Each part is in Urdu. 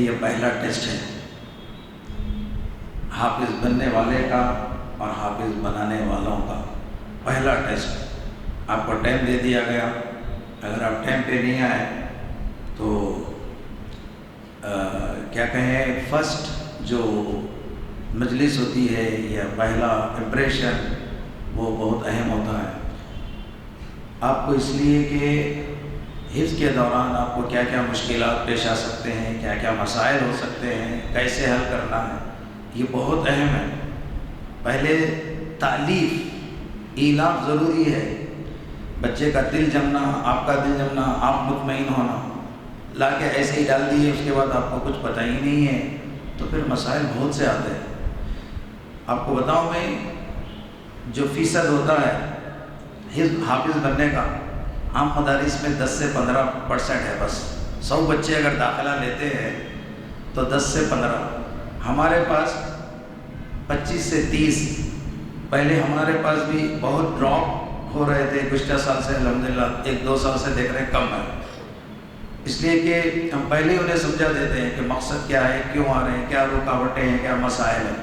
یہ پہلا ٹیسٹ ہے حافظ بننے والے کا اور حافظ بنانے والوں کا پہلا ٹیسٹ۔ آپ کو ٹائم دے دیا گیا، اگر آپ ٹائم پہ نہیں آئے تو کیا کہیں فرسٹ جو مجلس ہوتی ہے یا پہلا امپریشن وہ بہت اہم ہوتا ہے آپ کو، اس لیے کہ حفظ کے دوران آپ کو کیا کیا مشکلات پیش آ سکتے ہیں، کیا کیا مسائل ہو سکتے ہیں، کیسے حل کرنا ہے، یہ بہت اہم ہے۔ پہلے تالیف ایلاف ضروری ہے، بچے کا دل جمنا، آپ کا دل جمنا، آپ مطمئن ہونا۔ لا کے ایسے ہی ڈال دیے اس کے بعد آپ کو کچھ پتہ ہی نہیں ہے تو پھر مسائل بہت سے آتے ہیں۔ آپ کو بتاؤں میں جو فیصد ہوتا ہے حافظ بننے کا عام مدارس میں 10 سے 15% ہے بس۔ 100 بچے اگر داخلہ لیتے ہیں تو 10 سے 15، ہمارے پاس 25 سے 30۔ پہلے ہمارے پاس بھی بہت ڈراپ ہو رہے تھے، گزشتہ سال سے الحمدللہ 1-2 سال سے دیکھ رہے ہیں کم ہے، اس لیے کہ ہم پہلے ہی انہیں سمجھا دیتے ہیں کہ مقصد کیا ہے، کیوں آ رہے ہیں، کیا رکاوٹیں ہیں، کیا مسائل ہیں۔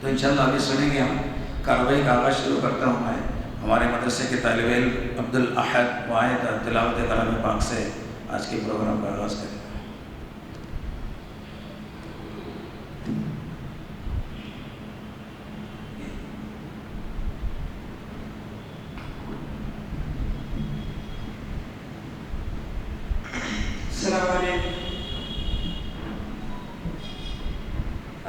تو انشاءاللہ ابھی سنیں گے ہم، کارروائی کا آغاز شروع کرتا ہوں میں۔ ہمارے مدرسے کے طالب علم عبدالاحد واحد تلاوت کلام پاک سے آج کے پروگرام کا آغاز کریں۔ السلام علیکم۔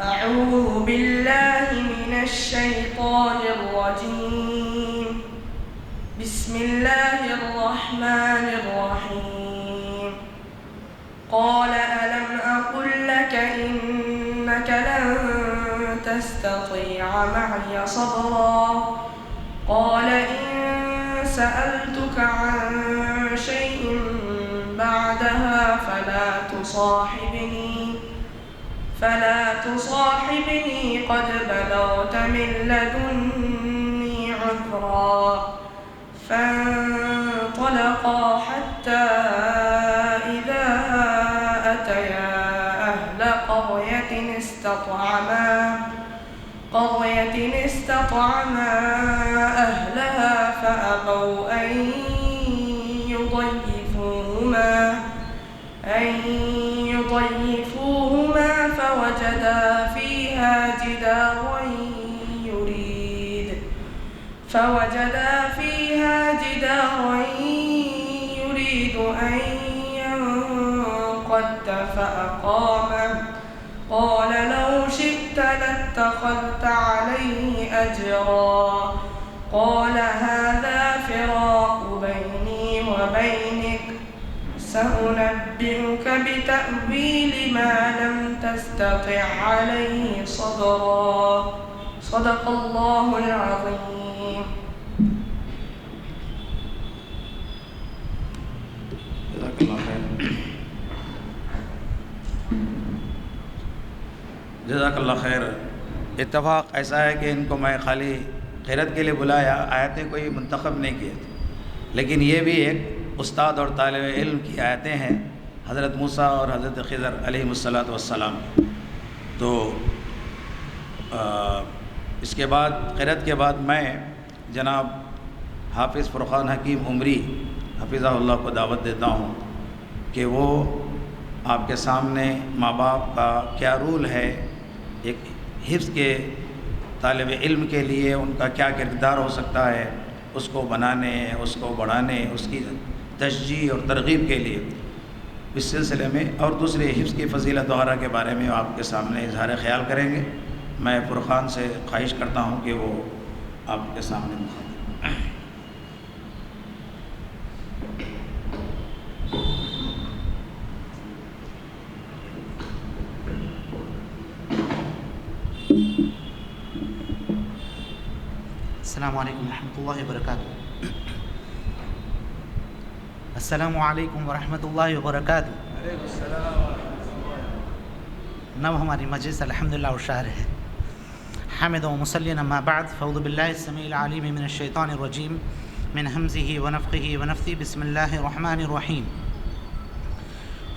اعوذ باللہ من الشیطان الرجیم، بسم اللہ الرحمن الرحیم۔ قال ألم أقل لك إنك لن تستطيع معي صبرا قال إن سألتك عن شيء بعدها فلا تصاحبني قد بلغت من لدني عذرا فانطلقا حتى إذا أتيا أهل قرية استطعما أهلها فأبوا أن يضيفوهما فوجدا فيها جدارا يريد أن ينقض فأقامه قال لو شئت لاتخذت عليه أجرا قال هذا فراق بيني وبينك سأنبئك بتأويل ما لم تستطع عليه صبرا صدق الله العظيم۔ جزاک اللہ خیر۔ جزاک اللہ خیر۔ اتفاق ایسا ہے کہ ان کو میں خالی قرأت کے لیے بلایا، آیتیں کوئی منتخب نہیں کیے تھے، لیکن یہ بھی ایک استاد اور طالب علم کی آیتیں ہیں، حضرت موسیٰ اور حضرت خضر علیہ السلام۔ تو اس کے بعد قرأت کے بعد میں جناب حافظ فرقان حکیم عمری حفظہ اللہ کو دعوت دیتا ہوں کہ وہ آپ کے سامنے ماں باپ کا کیا رول ہے، ایک حفظ کے طالب علم کے لیے ان کا کیا کردار ہو سکتا ہے، اس کو بنانے، اس کو بڑھانے، اس کی تشجیع اور ترغیب کے لیے اس سلسلے میں، اور دوسرے حفظ کی فضیلت وغیرہ کے بارے میں آپ کے سامنے اظہار خیال کریں گے۔ میں فرقان سے خواہش کرتا ہوں کہ وہ آپ کے سامنے مخاطب۔ السلام علیکم ورحمۃ اللہ وبرکاتہ۔ السلام علیکم ورحمۃ اللہ وبرکاتہ۔ نو ہماری مجلس الحمدللہ اور شہر ہے حامد و مسلین، اما بعد فاعوذ باللہ السمیع العلیم من الشیطان الرجیم من ہمزہ ونفخہ ونفثہ، بسم اللہ الرحمن الرحیم۔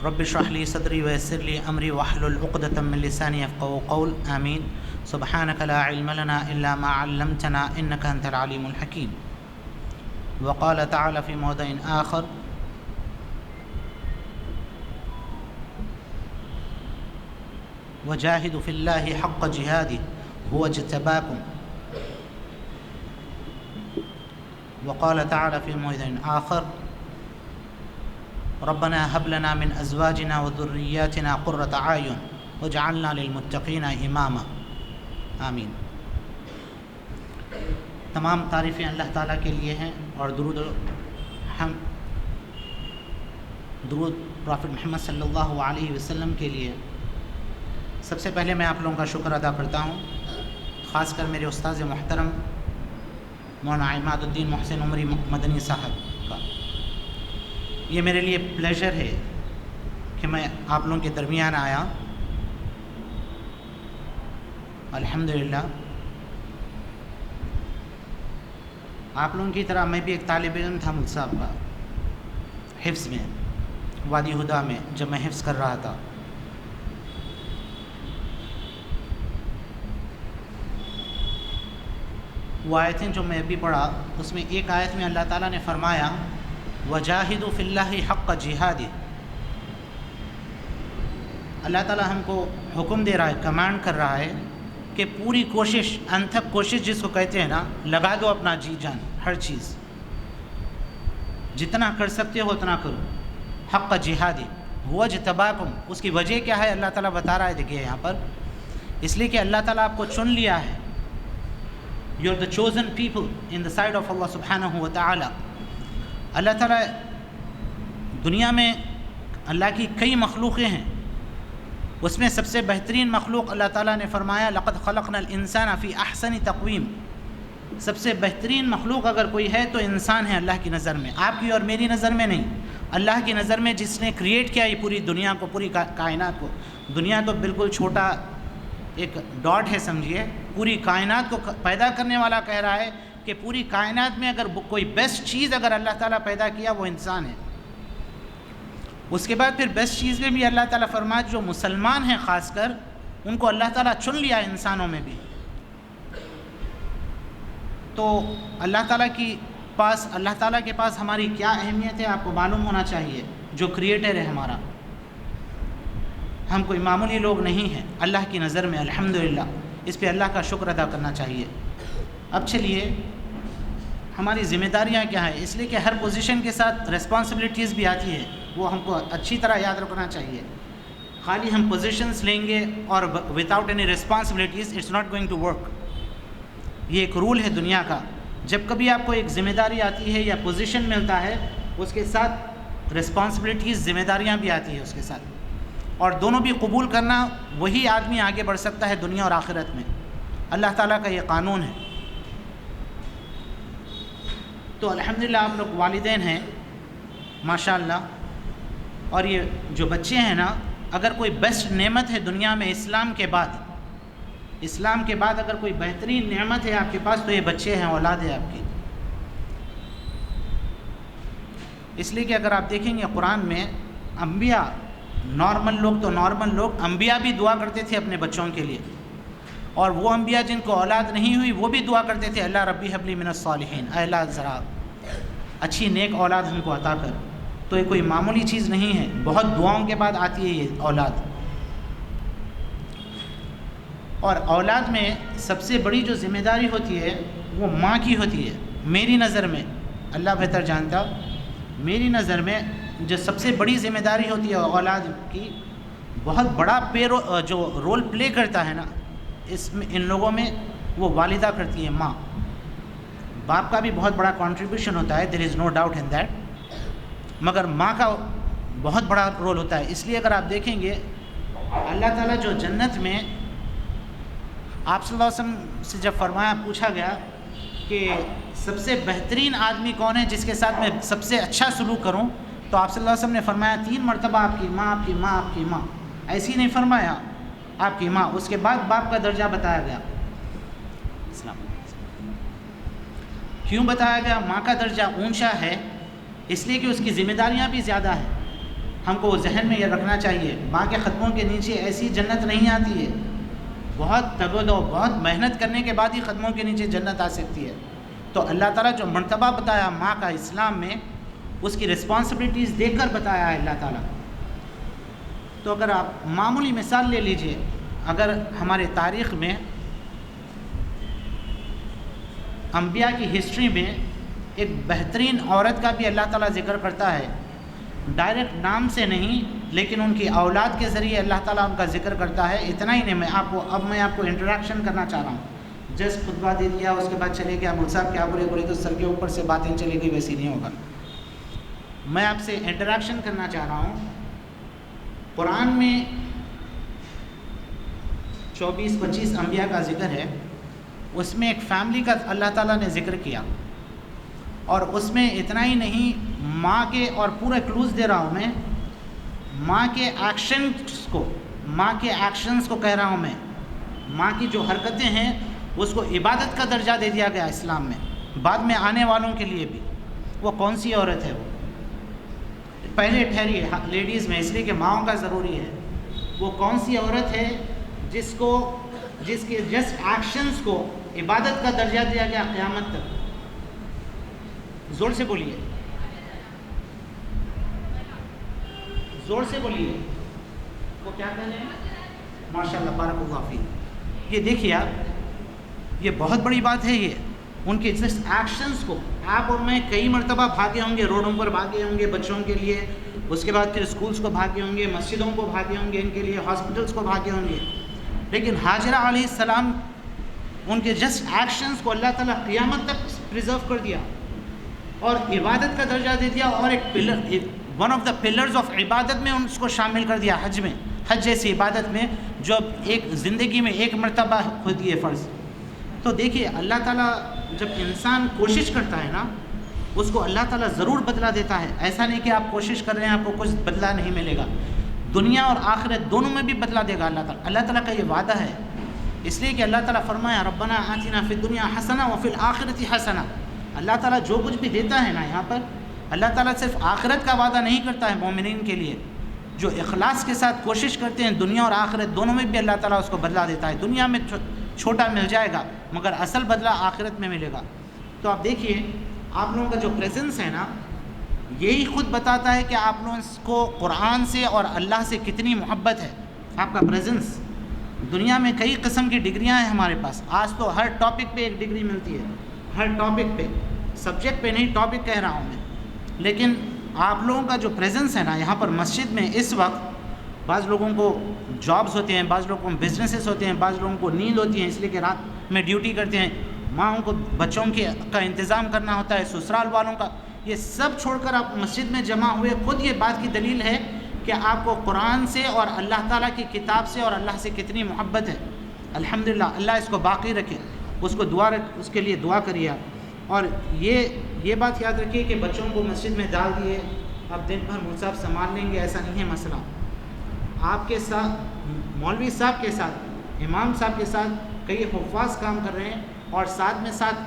رب اشرح لي صدري ويسر لي أمري واحلل عقدة من لساني يفقهوا قول آمين. سبحانك لا علم لنا إلا ما علمتنا إنك أنت العليم الحكيم. وقال تعالى في موضع آخر وجاهدوا في الله حق جهاده هو اجتباكم. وقال تعالى في موضع آخر ربنا هب لنا من أزواجنا وذرياتنا قرة أعين واجعلنا للمتقين إماما. آمین. تمام تعریفیں اللہ تعالیٰ کے لیے ہیں اور درود پرافٹ محمد صلی اللہ علیہ وسلم کے لیے. سب سے پہلے میں آپ لوگوں کا شکر ادا کرتا ہوں، خاص کر میرے استاذ محترم مولانا عماد الدین محسن عمری مدنی صاحب کا. یہ میرے لیے پلیزر ہے کہ میں آپ لوگوں کے درمیان آیا. الحمدللہ آپ لوگوں کی طرح میں بھی ایک طالب علم تھا مجھ صاحب کا، حفظ میں وادی ہدا میں جب میں حفظ کر رہا تھا. وہ آیتیں جو میں ابھی پڑھا اس میں ایک آیت میں اللہ تعالیٰ نے فرمایا وجاہدوا فی اللہ حق جہادہ. اللہ تعالیٰ ہم کو حکم دے رہا ہے، کمانڈ کر رہا ہے کہ پوری کوشش، انتھک کوشش جس کو کہتے ہیں نا، لگا دو اپنا جی جان، ہر چیز جتنا کر سکتے ہو اتنا کرو. حق جہادہ ہوا اجتباکم. اس کی وجہ کیا ہے اللہ تعالیٰ بتا رہا ہے، دیکھیے یہاں پر، اس لیے کہ اللہ تعالیٰ آپ کو چن لیا ہے. You are the chosen people in the side of اللہ سبحانہ و تعالی. اللہ تعالیٰ دنیا میں اللہ کی کئی مخلوقیں ہیں، اس میں سب سے بہترین مخلوق اللہ تعالیٰ نے فرمایا لقد خلقنا الانسان فی احسن تقویم. سب سے بہترین مخلوق اگر کوئی ہے تو انسان ہے اللہ کی نظر میں، آپ کی اور میری نظر میں نہیں، اللہ کی نظر میں جس نے کریٹ کیا یہ پوری دنیا کو، پوری کائنات کو. دنیا تو بالکل چھوٹا ایک ڈاٹ ہے سمجھیے، پوری کائنات کو پیدا کرنے والا کہہ رہا ہے کہ پوری کائنات میں اگر کوئی بیسٹ چیز اگر اللہ تعالیٰ پیدا کیا وہ انسان ہے. اس کے بعد پھر بیسٹ چیز میں بھی اللہ تعالیٰ فرمایا جو مسلمان ہیں خاص کر ان کو اللہ تعالیٰ چن لیا انسانوں میں بھی. تو اللہ تعالیٰ کے پاس ہماری کیا اہمیت ہے آپ کو معلوم ہونا چاہیے. جو کریٹر ہے ہمارا، ہم کوئی معمولی لوگ نہیں ہیں اللہ کی نظر میں. الحمدللہ اس پہ اللہ کا شکر ادا کرنا چاہیے. اب چلیے ہماری ذمہ داریاں کیا ہیں، اس لیے کہ ہر پوزیشن کے ساتھ ریسپانسبلٹیز بھی آتی ہے، وہ ہم کو اچھی طرح یاد رکھنا چاہیے. خالی ہم پوزیشنز لیں گے اور without any responsibilities it's not going to work. یہ ایک رول ہے دنیا کا، جب کبھی آپ کو ایک ذمہ داری آتی ہے یا پوزیشن ملتا ہے اس کے ساتھ ریسپانسبلٹیز، ذمہ داریاں بھی آتی ہے اس کے ساتھ، اور دونوں بھی قبول کرنا، وہی آدمی آگے بڑھ سکتا ہے دنیا اور آخرت میں. اللہ تعالیٰ کا یہ قانون ہے. تو الحمدللہ آپ لوگ والدین ہیں ماشاءاللہ، اور یہ جو بچے ہیں نا، اگر کوئی بیسٹ نعمت ہے دنیا میں اسلام کے بعد اگر کوئی بہترین نعمت ہے آپ کے پاس تو یہ بچے ہیں، اولاد ہے آپ کی. اس لیے کہ اگر آپ دیکھیں گے قرآن میں انبیاء، نارمل لوگ انبیاء بھی دعا کرتے تھے اپنے بچوں کے لیے، اور وہ انبیاء جن کو اولاد نہیں ہوئی وہ بھی دعا کرتے تھے اللہ ربی حب لی من الصالحین، اے اللہ ذرا اچھی نیک اولاد ہم کو عطا کر. تو یہ کوئی معمولی چیز نہیں ہے، بہت دعاؤں کے بعد آتی ہے یہ اولاد. اور اولاد میں سب سے بڑی جو ذمہ داری ہوتی ہے وہ ماں کی ہوتی ہے. میری نظر میں، اللہ بہتر جانتا، میری نظر میں جو سب سے بڑی ذمہ داری ہوتی ہے اولاد کی، بہت بڑا جو رول پلے کرتا ہے نا اس میں، ان لوگوں میں، وہ والدہ کرتی ہے، ماں. باپ کا بھی بہت بڑا کنٹریبیوشن ہوتا ہے، دیر is no doubt in that, مگر ماں کا بہت بڑا رول ہوتا ہے. اس لیے اگر آپ دیکھیں گے اللہ تعالیٰ جو جنت میں آپ صلی اللہ علیہ وسلم سے جب پوچھا گیا کہ سب سے بہترین آدمی کون ہے جس کے ساتھ میں سب سے اچھا سلوک کروں، تو آپ صلی اللہ علیہ وسلم نے فرمایا 3 مرتبہ آپ کی ماں، آپ کی ماں، آپ کی ماں. ایسی نہیں فرمایا آپ کی ماں، اس کے بعد باپ کا درجہ بتایا گیا. کیوں بتایا گیا ماں کا درجہ اونچا ہے؟ اس لیے کہ اس کی ذمہ داریاں بھی زیادہ ہیں. ہم کو وہ ذہن میں یہ رکھنا چاہیے، ماں کے قدموں کے نیچے ایسی جنت نہیں آتی ہے، بہت تگود و بہت محنت کرنے کے بعد ہی قدموں کے نیچے جنت آ سکتی ہے۔ تو اللہ تعالیٰ جو مرتبہ بتایا ماں کا اسلام میں، اس کی رسپانسبلٹیز دیکھ کر بتایا ہے اللہ تعالیٰ۔ تو اگر آپ معمولی مثال لے لیجئے، اگر ہمارے تاریخ میں انبیاء کی ہسٹری میں ایک بہترین عورت کا بھی اللہ تعالیٰ ذکر کرتا ہے، ڈائریکٹ نام سے نہیں لیکن ان کی اولاد کے ذریعے اللہ تعالیٰ ان کا ذکر کرتا ہے۔ اتنا ہی نہیں، میں آپ کو انٹریکشن کرنا چاہ رہا ہوں، جسٹ خطبہ دے دیا اس کے بعد چلے گیا، مول صاحب کیا بولے تو سر کے اوپر سے باتیں چلے گی، ویسی نہیں ہوگا۔ میں آپ سے انٹریکشن کرنا چاہ رہا ہوں۔ قرآن میں 24-25 انبیاء کا ذکر ہے، اس میں ایک فیملی کا اللہ تعالیٰ نے ذکر کیا، اور اس میں اتنا ہی نہیں، ماں کے، اور پورے کلوز دے رہا ہوں میں، ماں کے ایکشنز کو کہہ رہا ہوں میں، ماں کی جو حرکتیں ہیں اس کو عبادت کا درجہ دے دیا گیا اسلام میں، بعد میں آنے والوں کے لیے بھی۔ وہ کون سی عورت ہے؟ وہ پہلے ٹھہریے لیڈیز میں، اس لیے کہ ماؤں کا ضروری ہے۔ وہ کون سی عورت ہے جس کے جسٹ ایکشنز کو عبادت کا درجہ دیا گیا قیامت تک؟ زور سے بولیے، زور سے بولیے، وہ کیا کہہ رہے ہیں؟ ماشاءاللہ، بارک اللہ فیک۔ یہ دیکھیے آپ، یہ بہت بڑی بات ہے، یہ ان کے جسٹ ایکشنز کو، آپ اور میں کئی مرتبہ بھاگے ہوں گے، روڈوں پر بھاگے ہوں گے بچوں کے لیے، اس کے بعد پھر اسکولز کو بھاگے ہوں گے، مسجدوں کو بھاگے ہوں گے ان کے لیے، ہاسپٹلس کو بھاگے ہوں گے، لیکن ہاجرہ علیہ السلام، ان کے جسٹ ایکشنز کو اللہ تعالیٰ قیامت تک پریزرو کر دیا اور عبادت کا درجہ دے دیا، اور ایک pillar, one of the pillars of عبادت میں اس کو شامل کر دیا، حج میں، حج جیسی عبادت میں جو ایک زندگی میں ایک مرتبہ ہوتی ہے فرض۔ تو دیکھیے اللہ تعالیٰ جب انسان کوشش کرتا ہے نا، اس کو اللہ تعالیٰ ضرور بدلہ دیتا ہے۔ ایسا نہیں کہ آپ کوشش کر رہے ہیں آپ کو کچھ بدلہ نہیں ملے گا، دنیا اور آخرت دونوں میں بھی بدلہ دے گا اللہ تعالیٰ۔ اللہ تعالیٰ کا یہ وعدہ ہے، اس لیے کہ اللہ تعالیٰ فرمایا ربنا آتنا فی الدنیا حسنہ وفی الآخرۃ حسنہ۔ اللہ تعالیٰ جو کچھ بھی دیتا ہے نا یہاں پر، اللہ تعالیٰ صرف آخرت کا وعدہ نہیں کرتا ہے مومنین کے لیے، جو اخلاص کے ساتھ کوشش کرتے ہیں دنیا اور آخرت دونوں میں بھی اللہ تعالیٰ اس کو بدلہ دیتا ہے۔ دنیا میں چھوٹا مل جائے گا مگر اصل بدلہ آخرت میں ملے گا۔ تو آپ دیکھیے آپ لوگوں کا جو پریزنس ہے نا، یہی خود بتاتا ہے کہ آپ لوگوں کو قرآن سے اور اللہ سے کتنی محبت ہے۔ آپ کا پریزنس، دنیا میں کئی قسم کی ڈگریاں ہیں ہمارے پاس، آج تو ہر ٹاپک پہ ایک ڈگری ملتی ہے، ہر ٹاپک پہ، سبجیکٹ پہ نہیں، ٹاپک کہہ رہا ہوں میں۔ لیکن آپ لوگوں کا جو پریزنس ہے نا یہاں پر مسجد میں اس وقت، بعض لوگوں کو جابز ہوتے ہیں، بعض لوگوں کو بزنسز ہوتے ہیں، بعض لوگوں کو نیند ہوتی ہے اس لیے کہ رات میں ڈیوٹی کرتے ہیں، ماؤں کو بچوں کا انتظام کرنا ہوتا ہے، سسرال والوں کا، یہ سب چھوڑ کر آپ مسجد میں جمع ہوئے، خود یہ بات کی دلیل ہے کہ آپ کو قرآن سے اور اللہ تعالیٰ کی کتاب سے اور اللہ سے کتنی محبت ہے۔ الحمدللہ، اللہ اس کو باقی رکھے، اس کے لیے دعا کریے آپ۔ اور یہ بات یاد رکھیے کہ بچوں کو مسجد میں ڈال دیے، اب دن بھر مول صاحب سنبھال لیں گے، ایسا نہیں ہے مسئلہ۔ آپ کے ساتھ مولوی صاحب کے ساتھ، امام صاحب کے ساتھ کئی حفاظ کام کر رہے ہیں، اور ساتھ میں ساتھ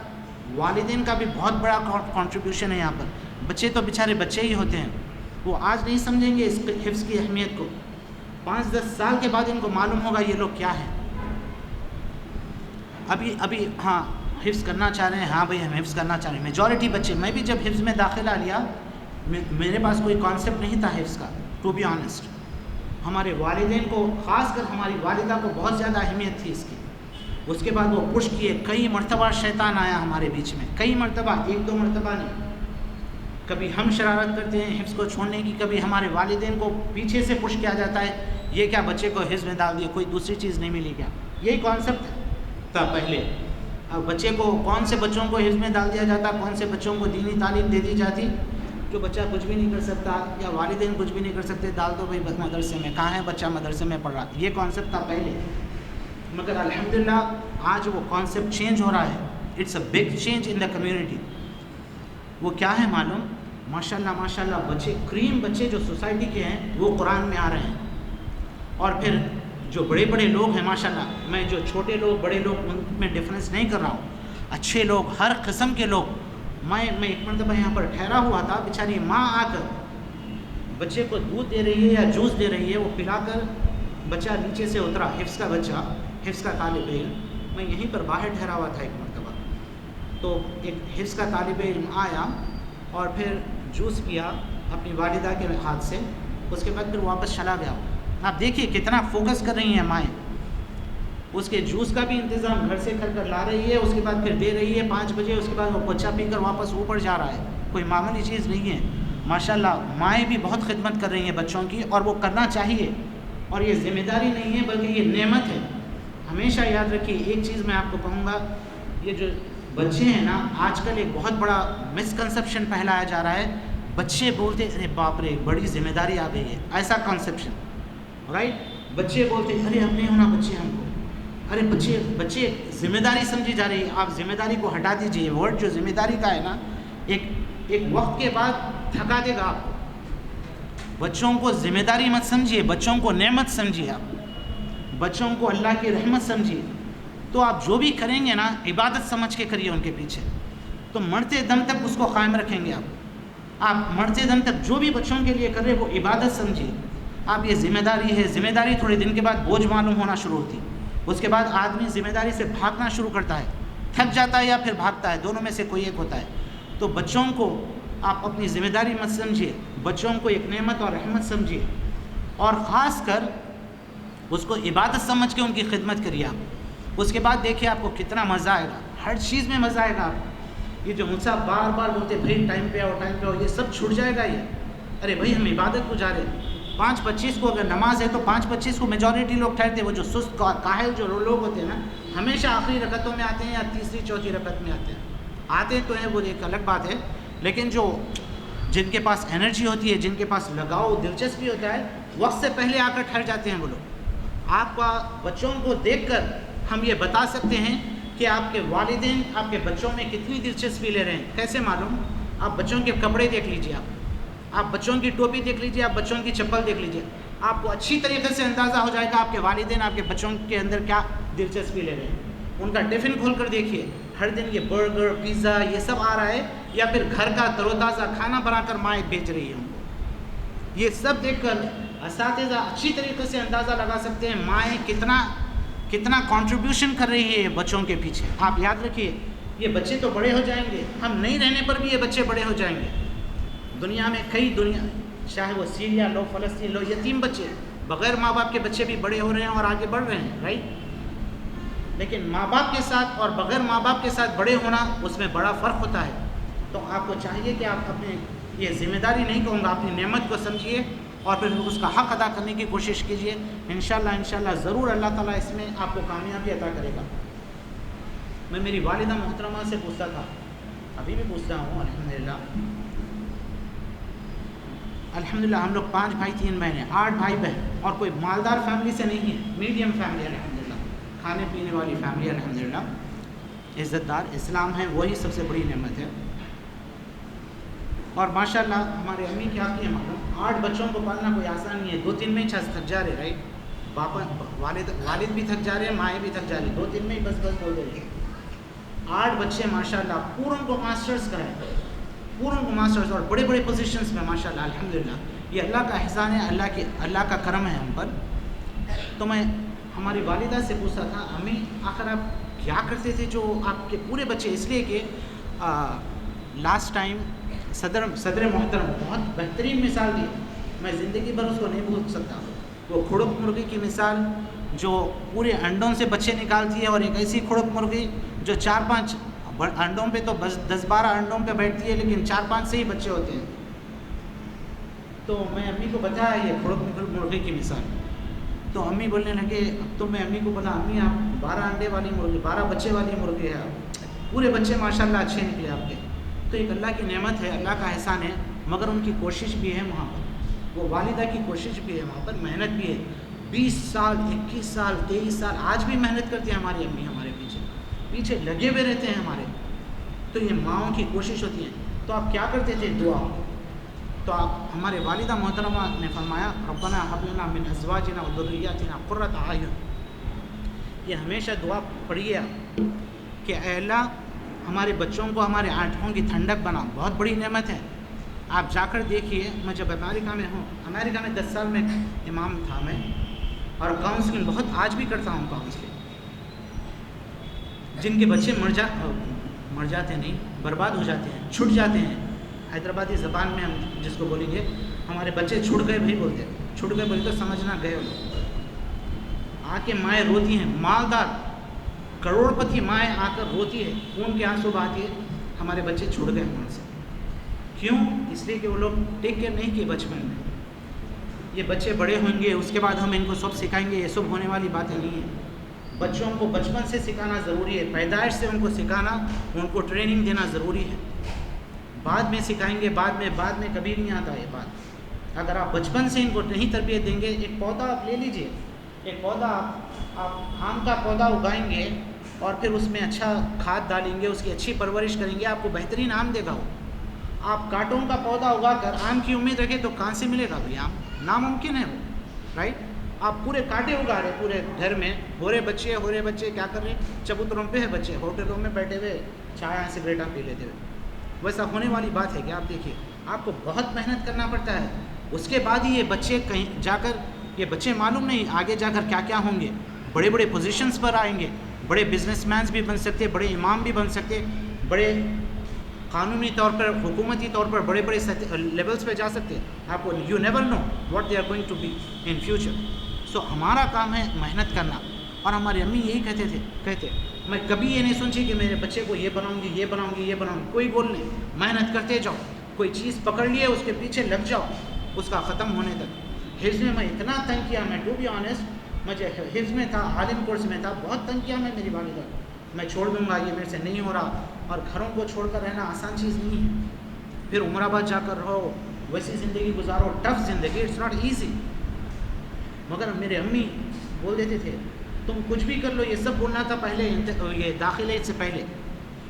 والدین کا بھی بہت بڑا کنٹریبیوشن ہے یہاں پر۔ بچے تو بیچارے بچے ہی ہوتے ہیں، وہ آج نہیں سمجھیں گے اس حفظ کی اہمیت کو، 5-10 سال کے بعد ان کو معلوم ہوگا یہ لوگ کیا ہیں۔ ابھی ہاں حفظ کرنا چاہ رہے ہیں، ہاں بھائی ہم حفظ کرنا چاہ رہے ہیں، میجورٹی بچے۔ میں بھی جب حفظ میں داخلہ لیا میرے پاس کوئی کانسیپٹ نہیں تھا حفظ کا، ٹو بی آنیسٹ۔ ہمارے والدین کو، خاص کر ہماری والدہ کو بہت زیادہ اہمیت تھی اس کی۔ اس کے بعد وہ پش کیے، کئی مرتبہ شیطان آیا ہمارے بیچ میں، کئی مرتبہ، 1-2 مرتبہ نہیں۔ کبھی ہم شرارت کرتے ہیں حفظ کو چھوڑنے کی، کبھی ہمارے والدین کو پیچھے سے پش کیا جاتا ہے، یہ کیا بچے کو حفظ میں ڈال دیا، کوئی دوسری چیز نہیں ملی کیا؟ یہی کانسیپٹ تھا پہلے۔ اب بچے کو، کون سے بچوں کو حفظ میں ڈال دیا جاتا، کون سے بچوں کو دینی تعلیم دے دی جاتی، جو بچہ کچھ بھی نہیں کر سکتا یا والدین کچھ بھی نہیں کر سکتے، ڈال دو بھائی مدرسے میں، کہاں ہے بچہ مدرسے میں پڑھ رہا۔ یہ کانسیپٹ تھا پہلے، مگر الحمدللہ آج وہ کانسیپٹ چینج ہو رہا ہے۔ It's a big change in the community. وہ کیا ہے معلوم؟ ماشاءاللہ ماشاءاللہ، بچے، کریم بچے جو سوسائٹی کے ہیں وہ قرآن میں آ رہے ہیں۔ اور پھر جو بڑے بڑے لوگ ہیں ماشاءاللہ، میں جو چھوٹے لوگ بڑے لوگ ان میں ڈفرینس نہیں کر رہا ہوں، اچھے لوگ، ہر قسم کے لوگ۔ میں ایک مرتبہ یہاں پر ٹھہرا ہوا تھا، بیچاری ماں آ کر بچے کو دودھ دے رہی ہے یا جوس دے رہی ہے، وہ پلا کر بچہ نیچے سے اترا، حفظ کا بچہ، حفظ کا طالب علم، میں یہیں پر باہر ٹھہرا ہوا تھا ایک مرتبہ، تو ایک حفظ کا طالب علم آیا اور پھر جوس پیا اپنی والدہ کے ہاتھ سے، اس کے بعد پھر واپس چلا گیا۔ آپ دیکھیے کتنا فوکس کر رہی ہیں مائیں، اس کے جوس کا بھی انتظام گھر سے کر لا رہی ہے، اس کے بعد پھر دے رہی ہے 5 بجے، اس کے بعد وہ بچہ پی کر واپس اوپر جا رہا ہے، کوئی معمولی چیز نہیں ہے۔ ماشاءاللہ مائیں بھی بہت خدمت کر رہی ہیں بچوں کی، اور وہ کرنا چاہیے، اور یہ ذمہ داری نہیں ہے بلکہ یہ نعمت ہے۔ ہمیشہ یاد رکھیے، ایک چیز میں آپ کو کہوں گا، یہ جو بچے ہیں نا، آج کل ایک بہت بڑا مسکنسیپشن پھیلایا جا رہا ہے، بچے بولتے ارے باپ رے بڑی ذمہ داری آ گئی ہے، ایسا کنسیپشن، رائٹ؟ بچے بولتے ارے اب نہیں ہونا بچے ہم کو، ارے بچے ذمہ داری سمجھی جا رہی ہے۔ آپ ذمہ داری کو ہٹا دیجیے، ورڈ جو ذمہ داری کا ہے نا، ایک وقت کے بعد تھکا دے گا آپ کو۔ بچوں کو ذمہ داری مت سمجھیے، بچوں کو نعمت سمجھیے، آپ بچوں کو اللہ کی رحمت سمجھیے۔ تو آپ جو بھی کریں گے نا، عبادت سمجھ کے کریے ان کے پیچھے، تو مرتے دم تک اس کو قائم رکھیں گے آپ مرتے دم تک جو بھی بچوں کے لیے کر رہے وہ عبادت سمجھیے۔ آپ یہ ذمہ داری ہے، ذمہ داری تھوڑے دن کے بعد بوجھ معلوم ہونا شروع ہوتی، اس کے بعد آدمی ذمہ داری سے بھاگنا شروع کرتا ہے، تھک جاتا ہے یا پھر بھاگتا ہے، دونوں میں سے کوئی ایک ہوتا ہے۔ تو بچوں کو آپ اپنی ذمہ داری مت سمجھیے، بچوں کو ایک نعمت اور رحمت سمجھیے، اور خاص کر اس کو عبادت سمجھ کے ان کی خدمت کریے آپ۔ اس کے بعد دیکھیے آپ کو کتنا مزہ آئے گا، ہر چیز میں مزہ آئے گا آپ کو۔ یہ جو مجھ سے بار بار بولتے بھائی ٹائم پہ آؤ ٹائم پہ آؤ، یہ سب چھوٹ جائے گا۔ یہ ارے بھائی ہم عبادت کو جا رہے ہیں، 5:25 کو اگر نماز ہے تو 5:25 کو میجورٹی لوگ ٹھہرتے، وہ جو سست کاہل جو لوگ ہوتے ہیں نا، ہمیشہ آخری رکعتوں میں آتے ہیں یا تیسری چوتھی رکعت میں آتے تو ہیں، وہ ایک الگ بات ہے، لیکن جن کے پاس انرجی ہوتی ہے، جن کے پاس لگاؤ دلچسپی ہوتا ہے، وقت سے پہلے آ کر ٹھہر جاتے ہیں وہ لوگ۔ آپ کا بچوں کو دیکھ کر ہم یہ بتا سکتے ہیں کہ آپ کے والدین آپ کے بچوں میں کتنی دلچسپی لے رہے ہیں۔ کیسے معلوم؟ آپ بچوں کے کپڑے دیکھ لیجیے، آپ بچوں کی ٹوپی دیکھ لیجیے، آپ بچوں کی چپل دیکھ لیجیے، آپ کو اچھی طریقے سے اندازہ ہو جائے گا آپ کے والدین آپ کے بچوں کے اندر کیا دلچسپی لے رہے ہیں۔ ان کا ٹفن کھول کر دیکھیے، ہر دن یہ برگر پیزا یہ سب آ رہا ہے، یا پھر گھر کا تر و تازہ کھانا بنا کر مائیں بیچ رہی ہے ان کو۔ یہ سب دیکھ کر اساتذہ اچھی طریقے سے اندازہ لگا سکتے ہیں مائیں کتنا کنٹریبیوشن کر رہی ہے بچوں کے پیچھے۔ آپ یاد رکھیے، یہ بچے تو بڑے ہو جائیں گے، ہم نہیں رہنے پر بھی یہ بچے بڑے ہو جائیں گے۔ دنیا میں چاہے وہ سیریا لو، فلسطین لو، یتیم بچے، بغیر ماں باپ کے بچے بھی بڑے ہو رہے ہیں اور آگے بڑھ رہے ہیں، رائٹ؟ لیکن ماں باپ کے ساتھ اور بغیر ماں باپ کے ساتھ بڑے ہونا، اس میں بڑا فرق ہوتا ہے۔ تو آپ کو چاہیے کہ آپ اپنے یہ ذمہ داری نہیں کہوں گا، اپنی نعمت کو سمجھیے اور پھر اس کا حق ادا کرنے کی کوشش کیجیے۔ انشاءاللہ ضرور اللہ تعالیٰ اس میں آپ کو کامیابی عطا کرے گا۔ میں میری والدہ محترمہ سے پوچھتا تھا، ابھی بھی پوچھتا ہوں، الحمدللہ ہم لوگ 5 بھائی 3 بہن ہیں، 8 بھائی بہن، اور کوئی مالدار فیملی سے نہیں ہے، میڈیم فیملی الحمدللہ، کھانے پینے والی فیملی الحمدللہ، عزت دار۔ اسلام ہے وہی سب سے بڑی نعمت ہے۔ اور ماشاءاللہ ہمارے امی کیا کی ہیں معلوم، 8 بچوں کو پالنا کوئی آسان نہیں ہے، 2-3 میں ہی تھک جا رہے، رائٹ؟ والد بھی تھک جا رہے ہیں، مائیں بھی تھک جا رہی، 2-3 میں ہی بس بول رہے ہیں۔ 8 بچے ماشاءاللہ، پوروں کو ماسٹرز کا ہے، پوروں کو ماسٹرز، اور بڑے بڑے پوزیشنز میں ماشاءاللہ الحمدللہ۔ یہ اللہ کا احسان ہے، اللہ کا کرم ہے ہم پر۔ تو میں ہماری والدہ سے پوچھتا تھا، امی آخر آپ کیا کرتے تھے جو آپ کے پورے بچے، اس لیے کہ لاسٹ ٹائم صدر محترم بہت بہترین مثال دی، میں زندگی بھر اس کو نہیں بھول سکتا۔ وہ کھڑک مرغی کی مثال جو پورے انڈوں سے بچے نکالتی ہے، اور ایک ایسی کھڑک مرغی جو 4-5 انڈوں پہ تو بس 10-12 انڈوں پہ بیٹھتی ہے، لیکن 4-5 سے ہی بچے ہوتے ہیں۔ تو میں امی کو بتایا یہ کھڑک مرغی کی مثال، تو امی بولنے لگے، اب تو میں امی کو بتا، امی آپ 12 انڈے والی مرغی، 12 بچے والی مرغی ہے، پورے بچے ماشاءاللہ اچھے نکلے آپ کے۔ تو ایک اللہ کی نعمت ہے، اللہ کا احسان ہے، مگر ان کی کوشش بھی ہے وہاں پر، وہ والدہ کی کوشش بھی ہے وہاں پر، محنت بھی ہے۔ 20 سال 21 سال 23 سال آج بھی محنت کرتے ہیں ہماری امی، ہمارے پیچھے لگے ہوئے رہتے ہیں ہمارے۔ تو یہ ماؤں کی کوشش ہوتی ہے۔ تو آپ کیا کرتے تھے؟ دعا۔ تو آپ ہمارے والدہ محترمہ نے فرمایا، ربنا ہب لنا من ازواجنا وذریاتنا قرۃ اعین، یہ ہمیشہ دعا پڑھیے کہ اے اللہ ہمارے بچوں کو ہمارے آنکھوں کی ٹھنڈک بنا، بہت بڑی نعمت ہے۔ آپ جا کر دیکھیے، میں جب امریکہ میں ہوں، امریکہ میں 10 سال میں امام تھا میں، اور کاؤنسلنگ بہت آج بھی کرتا ہوں کاؤنسلنگ. جن کے بچے مر جاتے نہیں، برباد ہو جاتے ہیں، چھوٹ جاتے ہیں. حیدرآبادی زبان میں ہم جس کو بولیں گے ہمارے بچے چھوٹ گئے بھی بولتے ہیں. چھوٹ گئے بولے تو سمجھنا گئے لوگ. آ کے مائیں روتی ہیں، مالدار کروڑ پتی مائیں آ کر روتی ہے، خون کے آنسو بہاتی ہے، ہمارے بچے چھوٹ گئے ہم سے. کیوں؟ اس لیے کہ وہ لوگ ٹیک کیئر نہیں کیے بچپن میں. یہ بچے بڑے ہوئیں گے، اس کے بعد ہم ان کو سب سکھائیں گے، یہ سب ہونے والی باتیں نہیں ہیں. بچوں کو بچپن سے سکھانا ضروری ہے، پیدائش سے ان کو سکھانا، ان کو ٹریننگ دینا ضروری ہے. بعد میں سکھائیں گے، بعد میں کبھی نہیں آتا یہ بات. اگر آپ بچپن سے ان کو نہیں تربیت دیں گے. ایک پودا آپ لے لیجئے، ایک پودا آپ آم کا پودا اگائیں گے اور پھر اس میں اچھا کھاد ڈالیں گے، اس کی اچھی پرورش کریں گے، آپ کو بہترین آم دے گا. وہ آپ کانٹوں کا پودا اگا کر آم کی امید رکھیں تو کہاں سے ملے گا بھائی آم؟ ناممکن ہے وہ، رائٹ. آپ پورے کانٹے اگا رہے پورے گھر میں. ہو رہے بچے کیا کر رہے؟ چبوتروں پہ ہے بچے، ہوٹلوں میں بیٹھے ہوئے چائے سگریٹاں پی لیتے ہوئے. ویسا ہونے والی بات ہے کہ آپ دیکھیے، آپ کو بہت محنت کرنا پڑتا ہے. اس کے بعد ہی یہ بچے کہیں جا کر، یہ بچے معلوم نہیں آگے جا کر کیا کیا ہوں گے. بڑے بڑے پوزیشنز پر آئیں گے، بڑے بزنس مینز بھی بن سکتے، بڑے امام بھی بن سکتے، بڑے قانونی طور پر، حکومتی طور پر بڑے بڑے لیولز پہ جا سکتے. آپ کو you never know what they are going to be in future. So ہمارا کام ہے محنت کرنا. اور ہماری امی یہی کہتے میں کبھی یہ نہیں سوچی کہ میرے بچے کو یہ بناؤں گی. کوئی گول نہیں، محنت کرتے جاؤ. کوئی چیز پکڑ لیے اس کے پیچھے لگ جاؤ اس کا ختم ہونے تک. حفظ میں اتنا تنگ کیا میں، ٹو بی آنیسٹ، مجھے حفظ میں تھا، عالم کورس میں تھا، بہت تنگ کیا میں میری والدہ. میں چھوڑ دوں گا، یہ میرے سے نہیں ہو رہا. اور گھروں کو چھوڑ کر رہنا آسان چیز نہیں ہے. پھر عمر آباد جا کر رہو، ویسی زندگی گزارو، ٹف زندگی، اٹس ناٹ ایزی. مگر میرے امی بول دیتے تھے تم کچھ بھی کر لو. یہ سب بولنا تھا پہلے، یہ داخلے سے پہلے،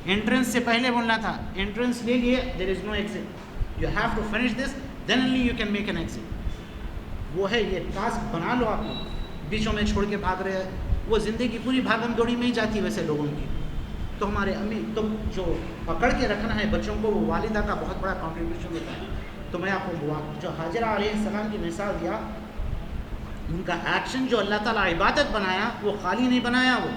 انٹرنس سے پہلے بولنا تھا. انٹرنس لے لیے، there is no exit, you have to finish this then only you can make an exit. وہ ہے، یہ ٹاسک بنا لو. آپ لوگ بیچوں میں چھوڑ کے بھاگ رہے ہیں، وہ زندگی پوری بھاگم دوڑی میں ہی جاتی ہے ویسے لوگوں کی. تو ہمارے امی تم جو پکڑ کے رکھنا ہے بچوں کو، وہ والدہ کا بہت بڑا کنٹریبیوشن ہوتا ہے. تو میں آپ کو جو حاجرہ علیہ السلام کی مثال دیا، ان کا ایکشن جو اللہ تعالیٰ عبادت بنایا، وہ خالی نہیں بنایا. وہ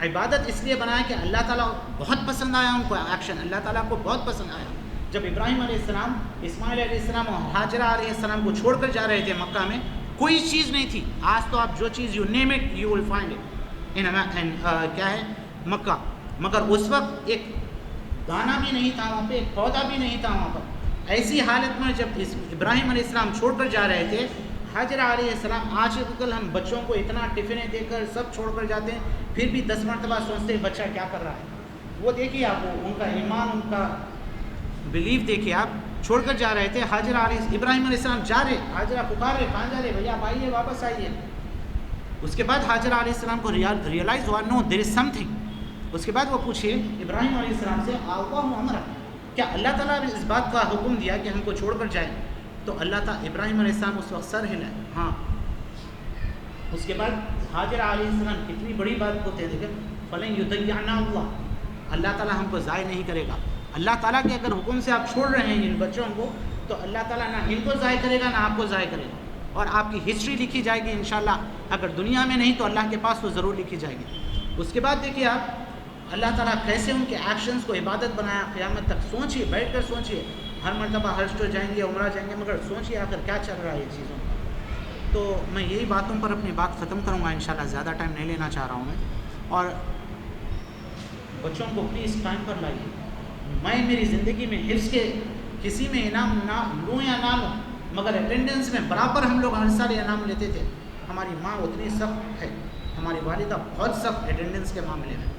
عبادت اس لیے بنایا کہ اللہ تعالیٰ بہت پسند آیا ان کو. ایکشن اللہ تعالیٰ کو بہت پسند آیا. جب ابراہیم علیہ السلام، اسماعیل علیہ السلام اور حاجرہ علیہ السلام کو چھوڑ کر جا رہے تھے مکہ میں، کوئی چیز نہیں تھی. آج تو آپ جو چیز you name it you will find it کیا ہے مکہ. مگر اس وقت ایک دانہ بھی نہیں تھا وہاں پہ، ایک پودا بھی نہیں تھا وہاں پر. ایسی حالت میں جب ابراہیم علیہ السلام چھوڑ کر جا رہے تھے، حاجرہ علیہ السلام، آج کل ہم بچوں کو اتنا ٹفنیں دے کر سب چھوڑ کر جاتے ہیں، پھر بھی 10 مرتبہ سوچتے ہیں بچہ کیا کر رہا ہے. وہ دیکھیے آپ، ان کا ایمان، ان کا بلیف دیکھیے آپ. چھوڑ کر جا رہے تھے حاجرہ ابراہیم علیہ السلام جا رہے، حاجرہ پکار رہے، کہاں جا رہے بھیا، آپ آئیے، واپس آئیے. اس کے بعد حاجرہ علیہ السلام کو ریئلائز ہوا نو دیر از سم تھنگ. اس کے بعد وہ پوچھے ابراہیم علیہ السلام سے، اللہ امرا، کیا اللہ تعالیٰ نے اس بات کا حکم دیا کہ ہم کو چھوڑ کر جائیں؟ تو اللہ تعالیٰ، ابراہیم علیہ السلام اس وقت سر ہلائے، ہاں. اس کے بعد حاجرہ علیہ السلام کتنی بڑی بات کو تھے، دیکھیں، فلن یضیعنا اللہ، اللہ تعالیٰ ہم کو ضائع نہیں کرے گا. اللہ تعالیٰ کے اگر حکم سے آپ چھوڑ رہے ہیں ان بچوں کو، تو اللہ تعالیٰ نہ ان کو ضائع کرے گا، نہ آپ کو ضائع کرے گا. اور آپ کی ہسٹری لکھی جائے گی انشاءاللہ. اگر دنیا میں نہیں تو اللہ کے پاس تو ضرور لکھی جائے گی. اس کے بعد دیکھیے آپ، اللہ تعالیٰ کیسے ان کے ایکشنز کو عبادت بنایا قیامت تک. سوچیے، بیٹھ کر سوچیے. ہر مرتبہ حج تو جائیں گے، عمرہ جائیں گے، مگر سوچیے آخر کیا چل رہا ہے یہ چیزوں کا. تو میں یہی باتوں پر اپنی بات ختم کروں گا انشاءاللہ، زیادہ ٹائم نہیں لینا چاہ رہا ہوں میں. اور بچوں کو پلیز ٹائم پر لائیے. میں میری زندگی میں حفظ کے کسی میں انعام نہ لوں یا نہ لوں، مگر اٹینڈنس میں برابر ہم لوگ ہر سال انعام لیتے تھے. ہماری ماں اتنی سخت ہے، ہماری والدہ بہت سخت اٹینڈنس کے معاملے میں.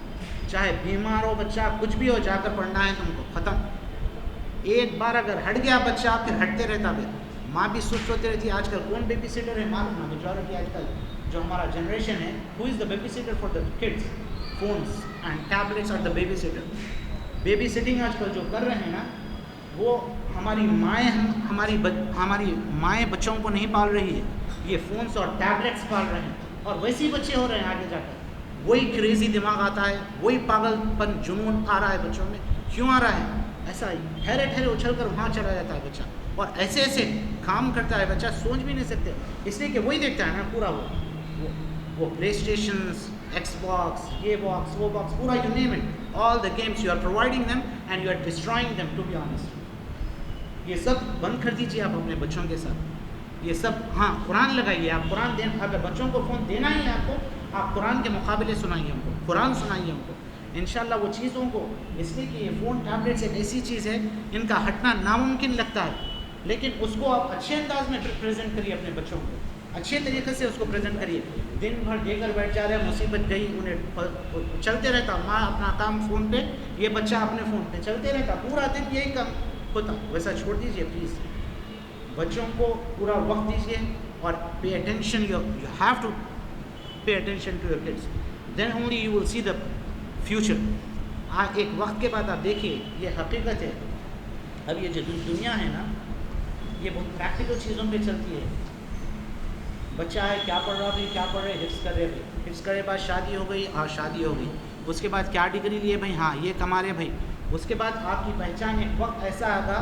چاہے بیمار ہو بچہ، کچھ بھی ہو، جا کر پڑھنا ہے تم کو، ختم. ایک بار اگر ہٹ گیا بچہ پھر ہٹتے رہتا. پھر ماں بھی سست ہوتی رہتی ہے. آج کل کون بیبی سیٹر ہے معلوم نہ. میجورٹی آج کل جو ہمارا جنریشن ہے، who is the baby sitter for the kids? Phones and tablets are the baby sitter. Baby sitting آج کل جو کر رہے ہیں نا، وہ ہماری مائیں بچوں کو نہیں پال رہی ہے، یہ فونس اور ٹیبلیٹس پال رہے ہیں. اور ویسے ہی بچے ہو رہے ہیں آگے جا کر. وہی کریزی دماغ آتا ہے، وہی پاگل پن جنون آ رہا ہے بچوں میں. کیوں آ رہا ہے؟ ایسا ٹھہرے ٹھہرے اچھل کر وہاں چلا جاتا ہے بچہ، اور ایسے ایسے کام کرتا ہے بچہ سوچ بھی نہیں سکتے، اس لیے کہ وہی دیکھتا ہے نا پورا وہ پلے اسٹیشنز، ایکس باکس، یہ باکس وہ باکس، پورا you name it, all the games you are providing them and you are destroying them to be honest. یہ سب بند کر دیجیے آپ اپنے بچوں کے ساتھ، یہ سب، ہاں قرآن لگائیے، آپ قرآن دیں، اگر بچوں کو فون دینا ہی ہے آپ کو، آپ قرآن کے مقابلے سنائیے ان کو، قرآن سنائیے ان کو، انشاءاللہ وہ چیزوں کو، اس لیے کہ یہ فون ٹیبلیٹس ایک ایسی چیز ہے ان کا ہٹنا ناممکن لگتا ہے، لیکن اس کو آپ اچھے انداز میں پریزنٹ کریے اپنے بچوں کو، اچھے طریقے سے اس کو پریزنٹ کریے۔ دن بھر دے کر بیٹھ جا رہے ہیں، مصیبت گئی، انہیں چلتے رہتا، ماں اپنا کام فون پہ، یہ بچہ اپنے فون پہ چلتے رہتا، پورا دن یہی کام ہوتا، ویسا چھوڑ دیجیے پلیز، بچوں کو پورا وقت دیجیے اور pay attention, you have to pay attention to your kids, then only you will see the future. ایک وقت کے بعد آپ دیکھیے، یہ حقیقت ہے، اب یہ جو دنیا ہے نا، یہ بہت پریکٹیکل چیزوں پہ چلتی ہے۔ بچہ ہے، کیا پڑھ رہا بھائی، کیا پڑھ رہے، حفظ کر رہے بھائی، حفظ کرے بعد شادی ہو گئی، ہاں شادی ہو گئی، اس کے بعد کیا ڈگری لیے بھائی، ہاں یہ کما رہے بھائی، اس کے بعد آپ کی پہچان، ایک وقت ایسا آگا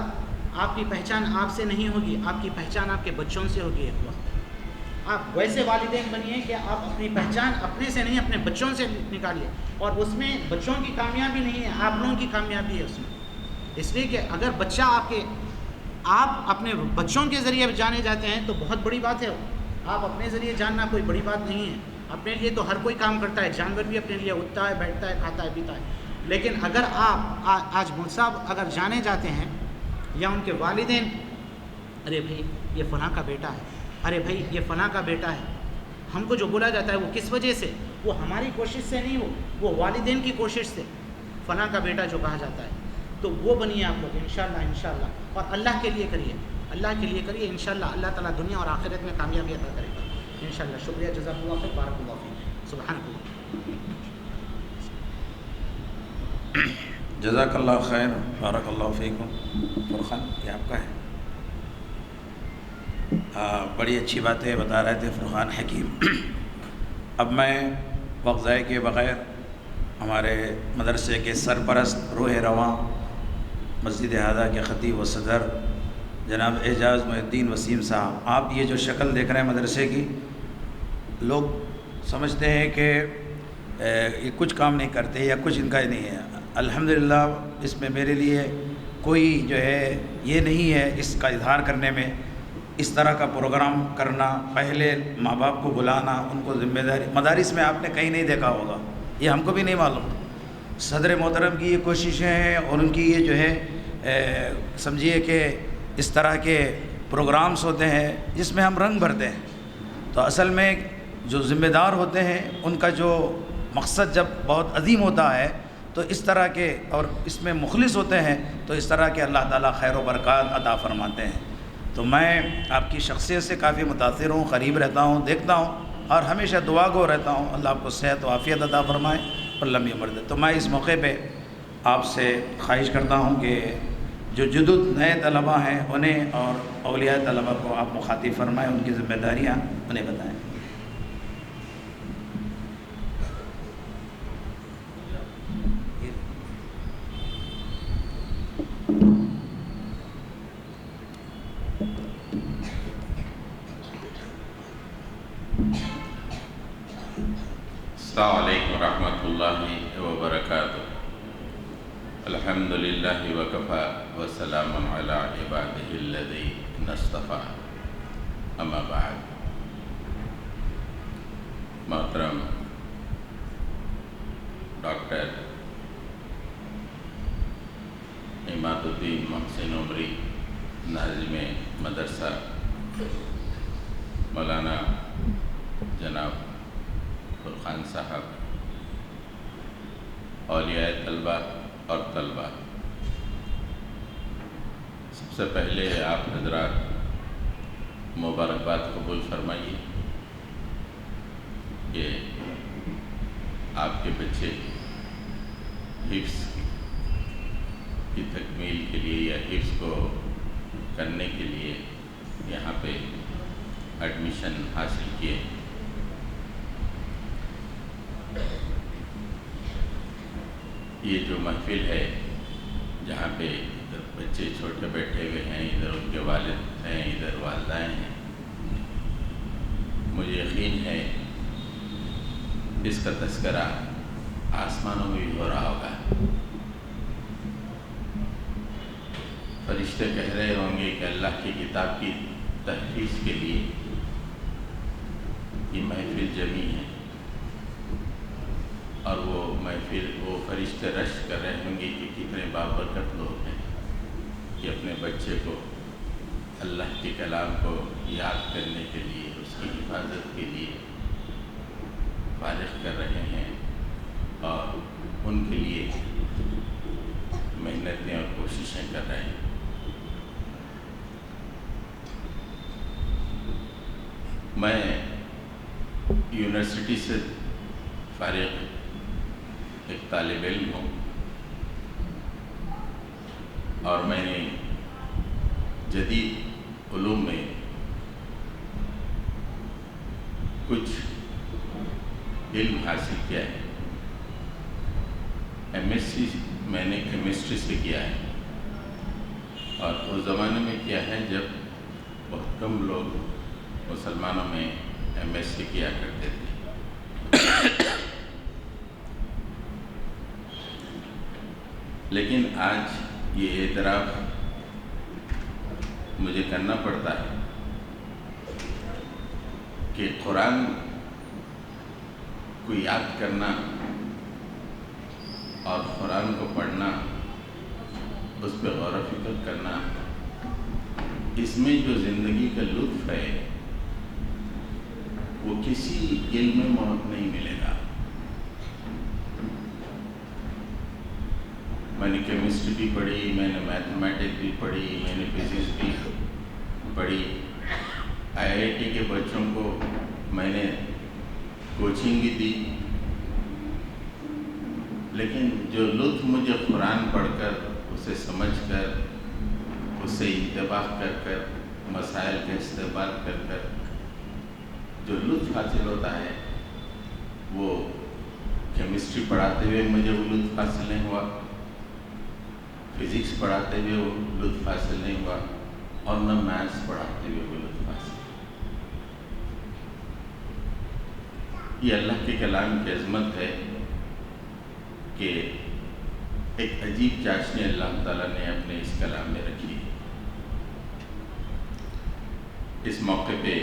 آپ کی پہچان آپ سے نہیں ہوگی، آپ کی پہچان آپ کے بچوں سے ہوگی۔ ایک وقت آپ ویسے والدین بنیے کہ آپ اپنی پہچان اپنے سے نہیں اپنے بچوں سے نکالیے، اور اس میں بچوں کی کامیابی نہیں ہے، آپ لوگوں کی کامیابی ہے اس میں، اس لیے کہ اگر بچہ آپ اپنے بچوں کے ذریعے جانے جاتے ہیں تو بہت بڑی بات ہے، آپ اپنے ذریعے جاننا کوئی بڑی بات نہیں ہے، اپنے لیے تو ہر کوئی کام کرتا ہے، جانور بھی اپنے لیے اٹھتا ہے، بیٹھتا ہے، کھاتا ہے، پیتا ہے، لیکن اگر آپ آج ملک صاحب اگر جانے جاتے ہیں یا ان کے والدین، ارے بھائی یہ فلاں کا بیٹا ہے، ارے بھائی یہ فلاں کا بیٹا ہے، ہم کو جو بولا جاتا ہے وہ کس وجہ سے، وہ ہماری کوشش سے نہیں، وہ والدین کی کوشش سے، فلاں کا بیٹا جو کہا جاتا ہے، تو وہ بنیے آپ لوگ انشاءاللہ، اور اللہ کے لیے کریے، اللہ کے لیے کریے، انشاءاللہ اللہ تعالیٰ دنیا اور آخرت میں کامیابی عطا کرے گا انشاءاللہ۔ شکریہ، جزاک اللہ خیر، بارک اللہ فیک، سبحان اللہ۔ جزاک اللہ خیر، بارک اللہ فیکم۔ فرقان یہ آپ کا ہے؟ بڑی اچھی باتیں بتا رہے تھے فرقان حکیم۔ اب میں وقت ضائع کے بغیر ہمارے مدرسے کے سرپرست، روح رواں، مسجد اعلیٰ کے خطیب و صدر جناب اعجاز محی الدین وسیم صاحب، آپ یہ جو شکل دیکھ رہے ہیں مدرسے کی، لوگ سمجھتے ہیں کہ یہ کچھ کام نہیں کرتے یا کچھ ان کا نہیں ہے، الحمدللہ اس میں میرے لیے کوئی جو ہے یہ نہیں ہے اس کا اظہار کرنے میں، اس طرح کا پروگرام کرنا، پہلے ماں باپ کو بلانا، ان کو ذمہ داری، مدارس میں آپ نے کہیں نہیں دیکھا ہوگا، یہ ہم کو بھی نہیں معلوم، صدر محترم کی یہ کوششیں ہیں اور ان کی یہ جو ہے سمجھیے کہ اس طرح کے پروگرامز ہوتے ہیں جس میں ہم رنگ بھرتے ہیں، تو اصل میں جو ذمہ دار ہوتے ہیں ان کا جو مقصد جب بہت عظیم ہوتا ہے تو اس طرح کے، اور اس میں مخلص ہوتے ہیں تو اس طرح کے اللہ تعالیٰ خیر و برکات عطا فرماتے ہیں۔ تو میں آپ کی شخصیت سے کافی متاثر ہوں، قریب رہتا ہوں، دیکھتا ہوں اور ہمیشہ دعا گو رہتا ہوں، اللہ آپ کو صحت و عافیت عطا فرمائے اور لمبی عمر دے۔ تو میں اس موقع پہ آپ سے خواہش کرتا ہوں کہ جو جدد نئے طلباء ہیں انہیں اور اولیاء طلباء کو آپ مخاطب فرمائیں، ان کی ذمہ داریاں انہیں بتائیں۔ السلام علیکم ورحمۃ اللہ وبرکاتہ۔ الحمدللہ وکفی وسلام علی عبادہ الذین اصطفی، اما بعد۔ محترم ڈاکٹر عماد الدین محسن عمری، ناظم مدرسہ، مولانا جناب فرقان صاحب، اولیاء طلبہ اور طلبہ، سب سے پہلے آپ حضرات مبارکباد قبول فرمائیے کہ آپ کے بچے حفظ کی تکمیل کے لیے یا حفظ کو کرنے کے لیے یہاں پہ ایڈمیشن حاصل کیے۔ یہ جو محفل ہے جہاں پہ بچے چھوٹے بیٹھے ہوئے ہیں، ادھر ان کے والد ہیں، ادھر والدین ہیں، مجھے یقین ہے اس کا تذکرہ آسمانوں میں بھی ہو رہا ہوگا۔ فرشتے کہہ رہے ہوں گے کہ اللہ کی کتاب کی تحفیظ کے لیے یہ محفل جمی ہے، اور وہ محفل وہ فرشتے رشک کر رہے ہوں گے کہ کتنے بابرکت لوگ ہیں کہ اپنے بچے کو اللہ کے کلام کو یاد کرنے کے لیے، اس کی حفاظت کے لیے فارغ کر رہے ہیں اور ان کے لیے محنتیں اور کوششیں کر رہے ہیں۔ میں یونیورسٹی سے فارغ ایک طالب علم ہوں، اور میں نے جدید علوم میں کچھ علم حاصل کیا ہے۔ ایم ایس سی میں نے کیمسٹری سے کیا ہے، اور اس زمانے میں کیا ہے جب بہت کم لوگ مسلمانوں میں ایم ایس سی کیا کرتے تھے، لیکن آج یہ اعتراف مجھے کرنا پڑتا ہے کہ قرآن کو یاد کرنا اور قرآن کو پڑھنا، اس پہ غور و فکر کرنا، اس میں جو زندگی کا لطف ہے وہ کسی علم میں نہیں ملے گا۔ میں نے کیمسٹری بھی پڑھی، میں نے میتھمیٹکس بھی پڑھی، میں نے فزکس بھی پڑھی، آئی آئی ٹی کے بچوں کو میں نے کوچنگ بھی دی، لیکن جو لطف مجھے قرآن پڑھ کر، اسے سمجھ کر، اسے انتباہ کر کر، مسائل کا استعمال کر کر جو لطف حاصل ہوتا ہے، وہ کیمسٹری پڑھاتے ہوئے مجھے وہ لطف حاصل نہیں ہوا، فزکس پڑھاتے ہوئے وہ لطف حاصل نہیں ہوا، اور نہ میتھس پڑھاتے ہوئے وہ لطف حاصل۔ یہ اللہ کے کلام کی عظمت ہے کہ ایک عجیب چاشنی اللہ تعالیٰ نے اپنے اس کلام میں رکھی۔ اس موقع پہ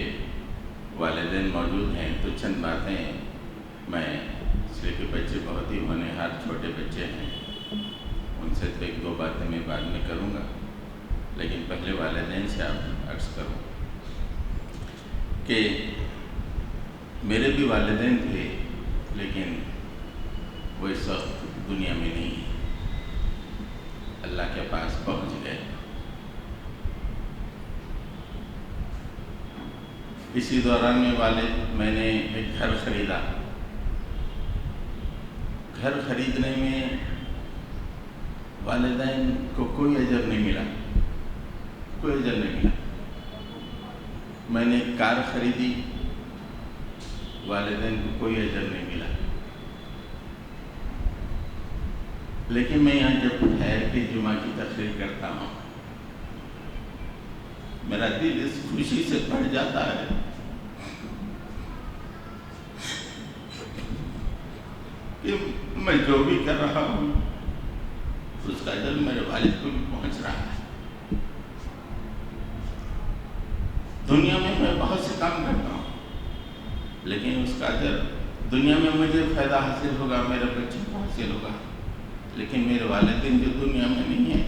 والدین موجود ہیں تو چند باتیں میں، اس لیے کہ بچے بہت ہی ہونہار چھوٹے بچے ہیں، ان سے تو ایک دو باتیں میں بعد میں کروں گا، لیکن پہلے والدین سے آپ عرض کروں کہ میرے بھی والدین تھے، لیکن وہ اس وقت دنیا میں نہیں ہیں، اللہ کے پاس پہنچ گئے۔ اسی دوران میں نے ایک گھر خریدا۔ گھر خریدنے میں والدین کو کوئی اجر نہیں ملا، کوئی اجر نہیں ملا۔ میں نے ایک کار خریدی، والدین کو کوئی اجر نہیں ملا، لیکن میں یہاں جب ٹھہر کے جمعہ کی تقریر کرتا ہوں، میرا دل اس خوشی سے بھر جاتا ہے کہ میں جو بھی کر رہا ہوں اس کا اجر میرے والد کو بھی پہنچ رہا ہے۔ دنیا میں میں بہت سے کام کرتا ہوں، لیکن اس کا اجر دنیا میں مجھے فائدہ حاصل ہوگا، میرے بچے کو حاصل ہوگا، لیکن میرے والدین جو دنیا میں نہیں ہیں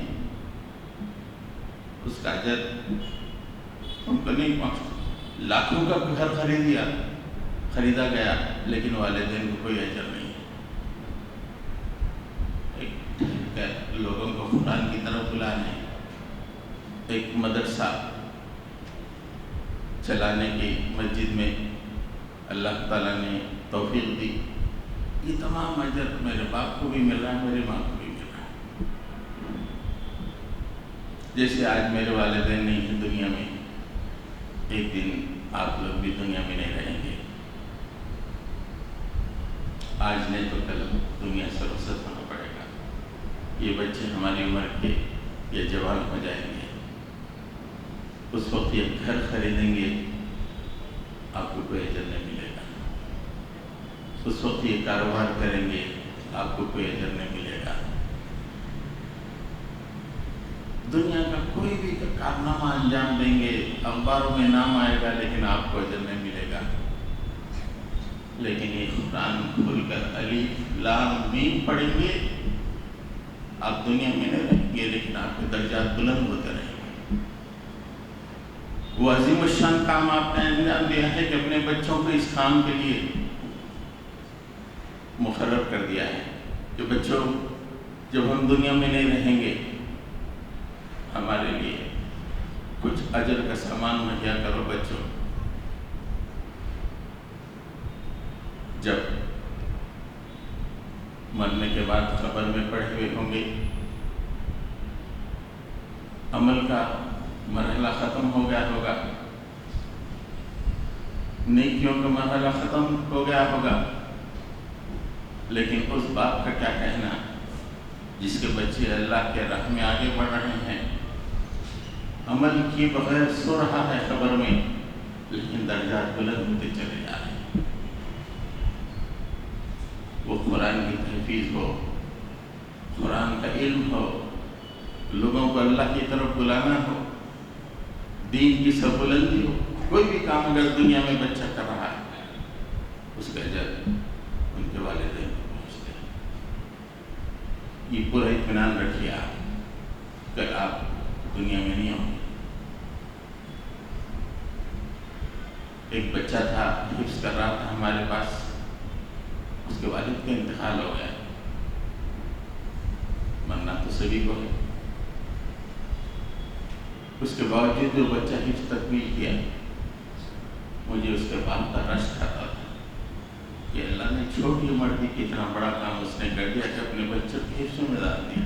اس کا اجر ان کو نہیں پہنچتا۔ لاکھوں کا گھر خریدا گیا، لیکن والدین کو کوئی اجر نہیں ہے۔ لوگوں کو قرآن کی طرف بلانے، ایک مدرسہ چلانے کی مسجد میں اللہ تعالیٰ نے توفیق دی، یہ تمام اجر میرے باپ کو بھی مل رہا ہے، میرے ماں کو بھی مل رہا ہے۔ جیسے آج میرے والدین نہیں ہیں دنیا میں، ایک دن آپ لوگ بھی دنیا میں نہیں رہیں گے، آج نہیں تو کل دنیا سے رخصت ہونا پڑے گا۔ یہ بچے ہماری عمر کے، یہ جوان ہو جائیں گے، اس وقت یہ گھر خریدیں گے، آپ کو کوئی اجر نہیں ملے گا۔ اس وقت یہ کاروبار کریں گے، آپ کو کوئی اجر نہیں ملے گا۔ دنیا کا کوئی بھی کارنامہ انجام دیں گے، اخباروں میں نام آئے گا، لیکن آپ کو اجر نہیں ملے گا۔ لیکن یہ قرآن کھول کر الف لام میم پڑھیں گے، آپ دنیا میں نہیں رہیں گے، لیکن آپ کے درجات بلند ہوتے رہیں گے۔ وہ عظیم الشان کام آپ نے انجام دیا ہے کہ اپنے بچوں کو اس کام کے لیے مقرر کر دیا ہے کہ بچوں جب ہم دنیا میں نہیں رہیں گے، ہمارے لیے کچھ اجر کا سامان مہیا کرو بچوں۔ جب مرنے کے بعد قبر میں پڑے ہوئے ہوں گے، عمل کا مرحلہ ختم ہو گیا ہوگا، نیکیوں کا مرحلہ ختم ہو گیا ہوگا، لیکن اس باپ کا کیا کہنا جس کے بچے اللہ کے راہ میں آگے بڑھ رہے ہیں، عمل کی بغیر سو رہا ہے قبر میں، لیکن درجات بلند ہوتے چلے جا رہے ہیں۔ وہ قرآن کی تحفیظ ہو، قرآن کا علم ہو، لوگوں کو اللہ کی طرف بلانا ہو، دین کی سربلندی ہو، کوئی بھی کام اگر دنیا میں بچہ کر رہا ہے، اس کا اجر ان کے والدین کو پہنچتے ہیں۔ یہ پورا اطمینان رکھیے آپ کہ آپ دنیا میں نہیں ہوں گے۔ ایک بچہ تھا، حفظ کر رہا تھا ہمارے پاس، اس کے والد کا انتقال ہو گیا۔ مرنا تو سبھی کو ہے، اس کے باوجود جو بچہ حفظ تکمیل کیا، مجھے اس کے باپ کا رشک کھاتا تھا کہ اللہ نے چھوٹی عمر کی کتنا بڑا کام اس نے کر دیا کہ اپنے بچوں کے حفظ میں ڈال دیا،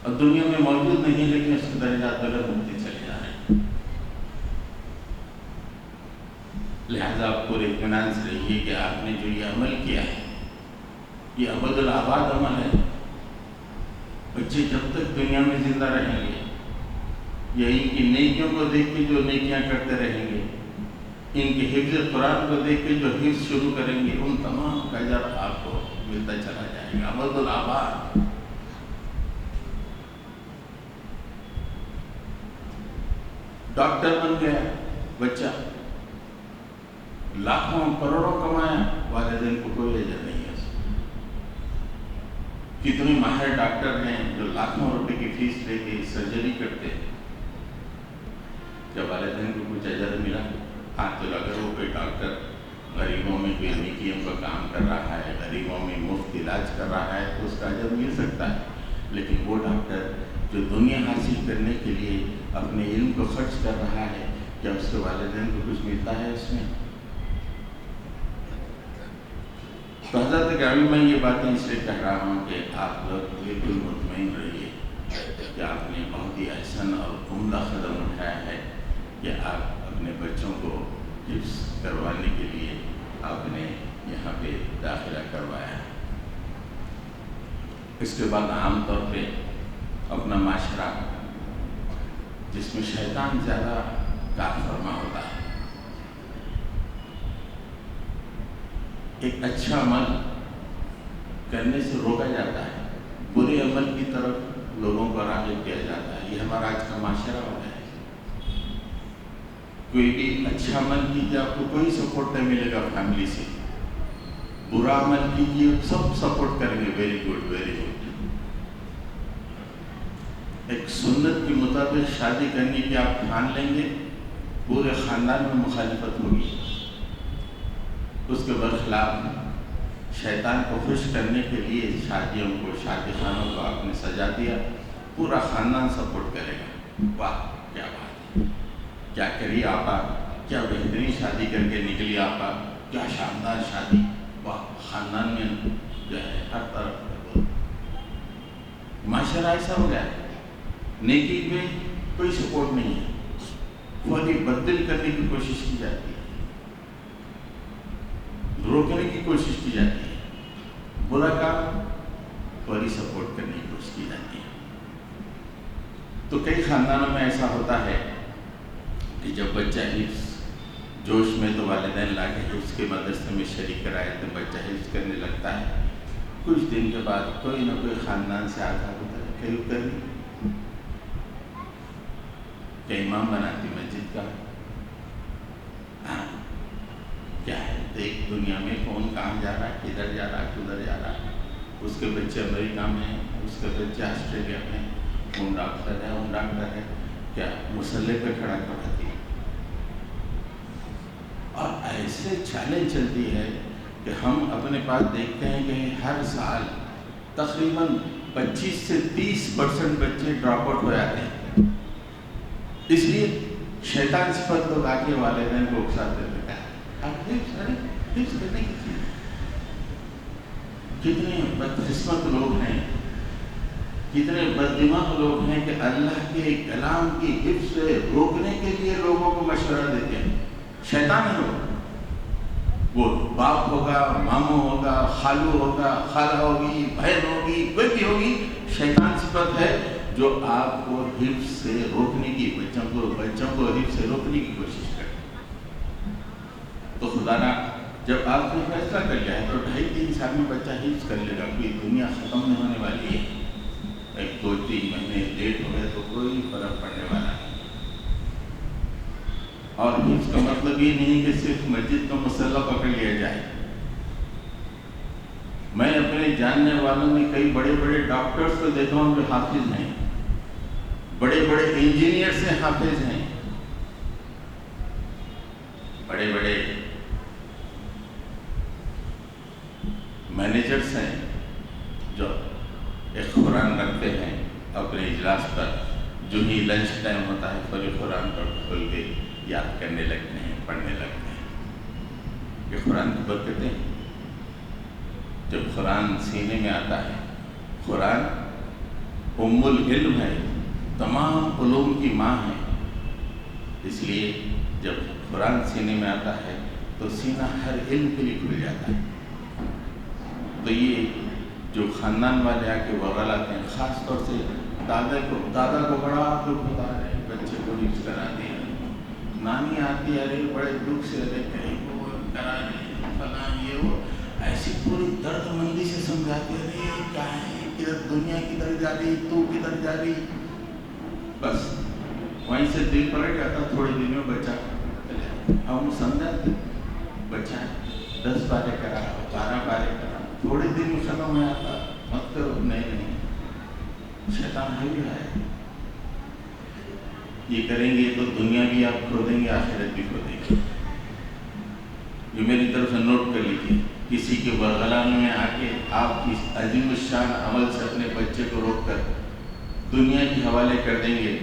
اور دنیا میں موجود نہیں، لیکن اس کے درجات بلند ہوتے چلے جا رہے ہیں۔ لہذا آپ پورے اطمینان سے رہیے کہ آپ نے جو یہ عمل کیا ہے، یہ ابد الآباد عمل ہے۔ بچے جب تک دنیا میں زندہ رہیں گے، یا ان کی نیکیوں کو دیکھ کے جو نیکیاں کرتے رہیں گے، ان کے حفظ قرآن کو دیکھ کے جو حفظ شروع کریں گے، ان تمام کا اجر آپ کو ملتا چلا جائے گا، ابد الآباد۔ ڈاکٹر بن گیا بچہ، لاکھوں کروڑوں کمایا، والدین کو کوئی اجر نہیں ہے۔ کتنے ماہر ڈاکٹر ہیں جو لاکھوں روپے کی فیس لے کے سرجری کرتے ہیں، کیا والدین کو کچھ اجر ملا؟ ہاں، تو اگر وہ کوئی ڈاکٹر غریبوں میں کوئی نیکیوں کا کام کر رہا ہے، غریبوں میں مفت علاج کر رہا ہے، تو اس کا اجر مل سکتا ہے، لیکن وہ ڈاکٹر جو دنیا حاصل کرنے کے لیے اپنے علم کو خرچ کر رہا ہے، کیا اس کے والدین کو کچھ ملتا ہے اس میں؟ تو حضرت گرامی، میں یہ باتیں اس لیے کہہ رہا ہوں کہ آپ لوگ بالکل مطمئن رہیے کہ آپ نے بہت ہی احسن اور عمدہ قدم اٹھایا ہے کہ آپ اپنے بچوں کو حفظ کروانے کے لیے آپ نے یہاں پہ داخلہ کروایا ہے۔ اس کے بعد عام طور پہ اپنا معاشرہ جس میں شیطان زیادہ کار فرما ہوتا ہے، ایک اچھا عمل کرنے سے روکا جاتا ہے، برے عمل کی طرف لوگوں کو راغب کیا جاتا ہے۔ یہ ہمارا آج کا معاشرہ ہو گیا ہے۔ کوئی بھی اچھا عمل کیجیے، آپ کو کوئی سپورٹ نہیں ملے گا فیملی سے، برا عمل کیجیے سب سپورٹ کریں گے، ویری گڈ ویری گڈ۔ ایک سنت کے مطابق شادی کرنے کی آپ ٹھان لیں گے، پورے خاندان میں مخالفت ہوگی۔ اس کے برخلاف شیطان کو خوش کرنے کے لیے شادیوں کو، شادی خانوں کو آپ نے سجا دیا، پورا خاندان سپورٹ کرے گا۔ واہ کیا بات ہے، کیا کری آپا، کیا بہترین شادی کر کے نکلی آپا، کیا شاندار شادی، واہ۔ خاندان میں جو ہے ہر طرف معاشرہ ایسا ہو گیا ہے، نیکی میں کوئی سپورٹ نہیں ہے، فوری بدل کرنے کی کوشش کی جاتی ہے، روکنے کی کوشش کی جاتی ہے، برا کام فوری سپورٹ کرنے کی کوشش کی جاتی ہے۔ تو کئی خاندانوں میں ایسا ہوتا ہے کہ جب بچہ حفظ جوش میں تو والدین لا کے حفظ کے مدرسے میں شریک کرائے تو بچہ حفظ کرنے لگتا ہے. کچھ دن کے بعد کوئی نہ کوئی خاندان سے آتا ہوتا ہے کہ اتر کہ امام بناتی مسجد کا کیا ہے. دیکھ دنیا میں کون کہاں جا رہا ہے, کدھر جا رہا ہے, کدھر جا رہا ہے. اس کے بچے امریکہ میں, اس کے بچے آسٹریلیا میں, اون ڈاکٹر ہے کیا مسلح پہ کھڑا کرواتی ہے. اور ایسے چالیں چلتی ہے کہ ہم اپنے پاس دیکھتے ہیں کہ ہر سال تقریباً 25 سے 30% بچے ڈراپ آؤٹ ہو جاتے ہیں. اس لیے شیطان صفت لوگ آ کے والدین کو اکساتے ہیں آپ حفظ کرنے کی چیز. کتنے بدقسمت لوگ ہیں, کتنے بددماغ لوگ ہیں کہ اللہ کے کلام کی حفظ سے روکنے کے لیے لوگوں کو مشورہ دیتے ہیں. شیطان ہے وہ باپ ہوگا, ماموں ہوگا, خالو ہوگا, خالہ ہوگی, بہن ہوگی, کوئی بھی ہوگی, شیطان صفت ہے جو آپ کو حفظ سے روکنے کی, بچوں کو حفظ سے روکنے کی کوشش کرے. تو خدا نہ جب آپ نے فیصلہ کر لیا ہے تو 2.5-3 سال میں بچہ حفظ کر لے گا. کوئی دنیا ختم نہیں ہونے والی ہے. 1-2-3 مہینے لیٹ ہو گئے تو کوئی فرق پڑنے والا نہیں. اور حفظ کا مطلب یہ نہیں کہ صرف مسجد کا مصلی پکڑ لیا جائے. میں اپنے جاننے والوں میں کئی بڑے بڑے ڈاکٹرز کو دیکھا ہوں جو حافظ ہیں, بڑے بڑے انجینئر سے حافظ ہیں, بڑے بڑے مینیجرز ہیں جو ایک قرآن رکھتے ہیں اپنے اجلاس پر. جو ہی لنچ ٹائم ہوتا ہے پھر قرآن پر کھول کے یاد کرنے لگتے ہیں, پڑھنے لگتے ہیں. یہ قرآن کی برکتیں. جب قرآن سینے میں آتا ہے, قرآن ام العلم ہے, تمام علوم کی ماں ہے. اس لیے جب قرآن سینے میں آتا ہے تو سینہ ہر علم کے لیے کھل جاتا ہے. تو یہ جو خاندان والے آ کے وغیرہ ہیں, خاص طور سے دادا کو بڑا دکھ ہوتا ہے, بچے کو حفظ کراتے ہیں. نانی آتی ہے, ارے بڑے دکھ سے ارے کہیں کو کرا رہے فلاں یہ وہ, ایسی پوری درد مندی سے سمجھاتے ہیں. ارے کیا ہے, کدھر دنیا کدھر جا رہی, تو کدھر جا رہی. بس وہیں سے دل پلٹ جاتا. تھوڑے دن میں بچہ ہم سمجھاتے بچہ 10 بارے کرا, 12 بارے کرا, تھوڑے دن میں ختم ہو جاتا. مت کرو, نہیں شیطان ہے بھی ہے. یہ کریں گے تو دنیا بھی آپ کھو دیں گے, آخرت بھی کھو دیں گے. یہ میری طرف سے نوٹ کر لیجیے. کسی کے برغلانے میں آ کے آپ اس عظیم الشان عمل سے اپنے بچے کو روک کر دنیا کے حوالے کر دیں گے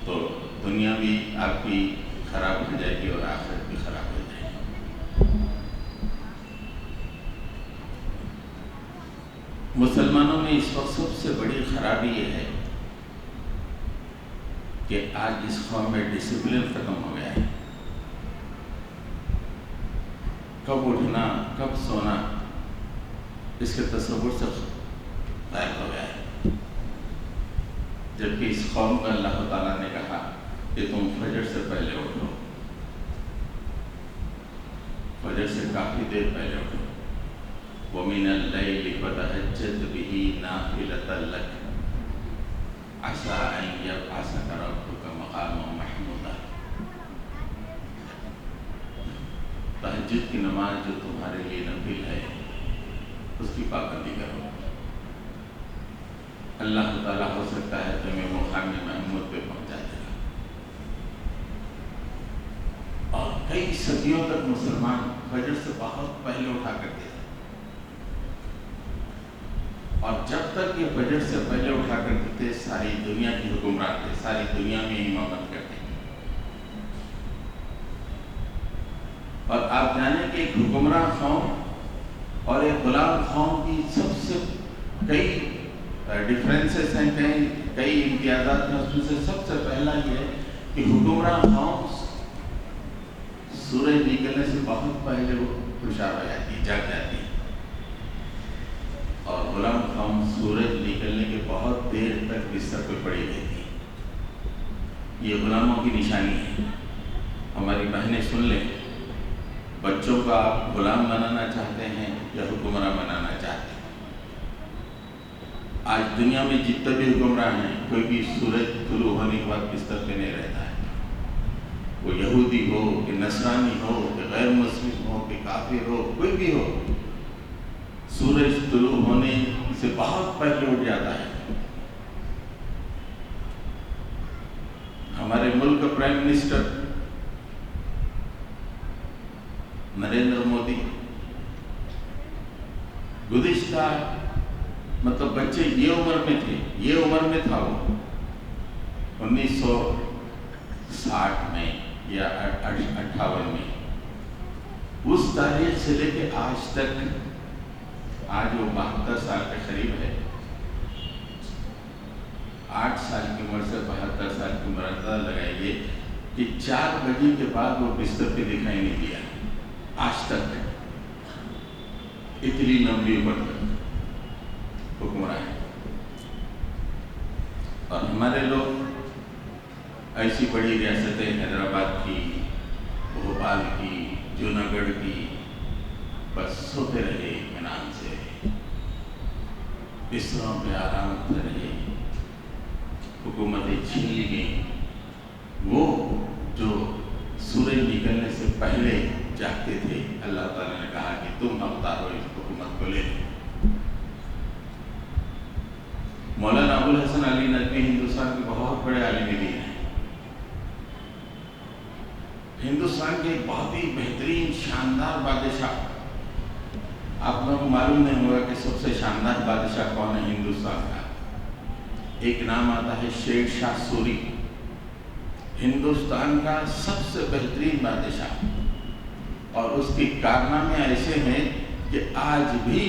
تو دنیا بھی آپ کی خراب ہو جائے گی اور آخرت بھی خراب ہو جائے گی. مسلمانوں میں اس وقت سب سے بڑی خرابی یہ ہے کہ آج اس قوم میں ڈسپلن ختم ہو گیا ہے. کب اٹھنا کب سونا اس کے تصور سے غائب ہو گیا ہے. جبکہ اس قوم کا اللہ تعالیٰ نے کہا کہ تم فجر سے پہلے اٹھو, فجر سے کافی دیر پہلے اٹھو. وَمِنَ اللَّيْلِ فَتَهَجَّدْ بِهِ نَافِلَةً لَكَ عَسَىٰ أَن يَبْعَثَكَ رَبُّكَ مَقَامًا مَحْمُودًا. تہجد کی نماز جو تمہارے لیے نفل ہے اس کی پابندی کرو. اللہ تعالیٰ ہو سکتا ہے تمہیں مقام محمود پہ پہنچا دے گا. اور کئی صدیوں تک مسلمان فجر سے بہت پہلے اٹھا کرتے تھے, اور جب تک یہ فجر سے پہلے اٹھا کرتے تھے ساری دنیا کی حکمران تھے, ساری دنیا میں امامت کرتے تھے. اور آپ جانیں کہ ایک حکمراں قوم اور ایک غلام قوم کی سب سے کئی ڈفرینسز ہیں, کئی امتیازات ہیں. اس میں سے سب سے پہلا یہ ہے کہ حکمراں قوم سورج نکلنے سے بہت پہلے وہ خوشحال ہو جاتی, جاگ جاتی, اور غلام قوم سورج نکلنے کے بہت دیر تک بستر پہ پڑی رہتی. یہ غلاموں کی نشانی ہے. ہماری بہنیں سن لیں، بچوں کو آپ غلام بنانا چاہتے ہیں یا حکمراں بنانا چاہتے ہیں؟ آج دنیا میں جتنے بھی حکمراں ہیں، کوئی بھی سورج طلوع ہونے کے بعد بستر پہ نہیں رہتا ہے. وہ یہودی ہو کہ نصرانی ہو کہ غیر مسلم ہو کہ کافر ہو، کوئی بھی ہو، سورج طلوع ہونے سے بہت پہلے اٹھ جاتا ہے. ہمارے ملک کا پرائم منسٹر نریندر مودی گزشتہ مطلب بچے یہ عمر میں تھے، یہ عمر میں تھا وہ 1960 میں یا 58 میں، اس تاریخ سے لے کے آج تک، آج وہ 72 سال کے قریب ہے. 8 سال کی عمر سے 72 سال کی عمر اندازہ لگائیے کہ 4 بجے کے بعد وہ بستر پہ دکھائی نہیں دیا آج تک. اتنی لمبی عمر تک حکمراں ہے. اور ہمارے لوگ ایسی بڑی ریاستیں حیدرآباد کی، بھوپال کی، جوناگڑھ کی، بس سوتے رہے اطمینان سے، بستروں پہ آرام کرتے رہے. حکومتیں چھین لی گئیں. وہ جو سورج نکلنے سے پہلے جاگتے تھے، اللہ تعالیٰ نے کہا کہ تم اتارو اس حکومت کو لے. مولانا ابوالحسن علی ندوی ہندوستان کے بہت بڑے عالم دین ہیں. ہندوستان کے بہت ہی بہترین شاندار بادشاہ. آپ لوگوں کو معلوم نہیں ہوگا کہ سب سے شاندار بادشاہ کون ہے ہندوستان کا. ایک نام آتا ہے شیر شاہ سوری، ہندوستان کا سب سے بہترین بادشاہ. اور اس کے کارنامے ایسے ہیں کہ آج بھی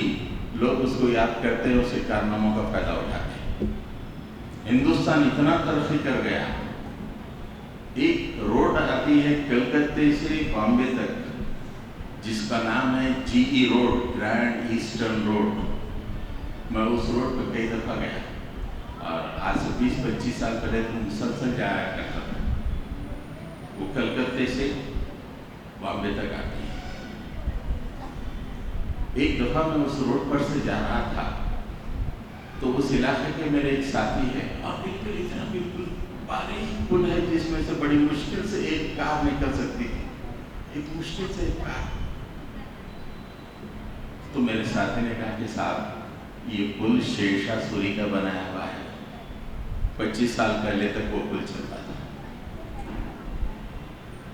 لوگ اس کو یاد کرتے ہیں، اس کے کارناموں کا فائدہ اٹھاتے ہیں. ہندوستان اتنا ترقی کر گیا، ایک روڈ آتی ہے کلکتے سے بامبے تک جس کا نام ہے GE road, grand eastern road. میں اس روڈ پہ کئی دفعہ گیا اور آج سے 20-25 سال پہلے تو مسلسل جایا کرتا تھا. وہ کلکتے سے بامبے تک آتی ہے. ایک دفعہ میں اس روڈ پر سے جا رہا تھا تو اس علاقے کے میرے ایک ساتھی ہے، اور بالکل اتنا بالکل باریک پل ہے جس میں سے بڑی مشکل سے ایک کار نکل سکتی تھی، ایک مشکل سے ایک کار. تو میرے ساتھی نے کہا کہ صاحب یہ پل شیر شاہ سوری کا بنایا ہوا ہے، 25 سال پہلے تک وہ پل چلتا تھا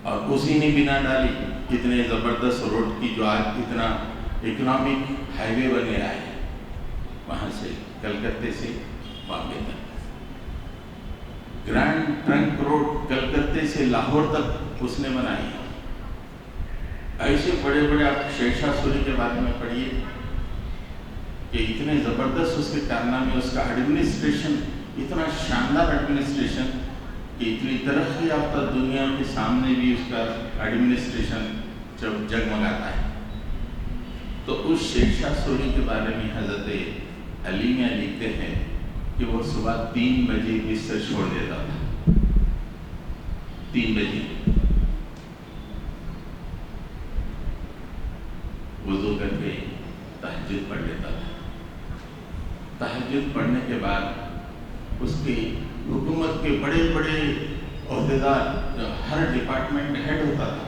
اور اسی نے بنا ڈالی. اتنے زبردست روڈ کی جو آج اتنا اکنامک ہائی وے بن گیا ہے، وہاں سے کلکتے سے بامبے تک. گرینڈ ٹرنک روڈ کلکتے سے لاہور تک اس نے بنائی. ایسے بڑے بڑے آپ شیر شاہ سوری کے بارے میں پڑھیے کہ اتنے زبردست اس کے کارنامے، اس کا ایڈمنسٹریشن اتنا شاندار ایڈمنسٹریشن کہ اتنی ترقی یافتہ دنیا کے سامنے بھی اس کا ایڈمنسٹریشن جب جگمگاتا ہے. تو اس شیر شاہ سوری کے بارے میں حضرت علی میاں لکھتے ہیں کہ وہ صبح 3 بجے بستر چھوڑ دیتا تھا. 3 بجے وضو کر کے تہجد پڑھ لیتا تھا. تہجد پڑھنے کے بعد اس کی حکومت کے بڑے بڑے عہدیدار، جو ہر ڈپارٹمنٹ ہیڈ ہوتا تھا،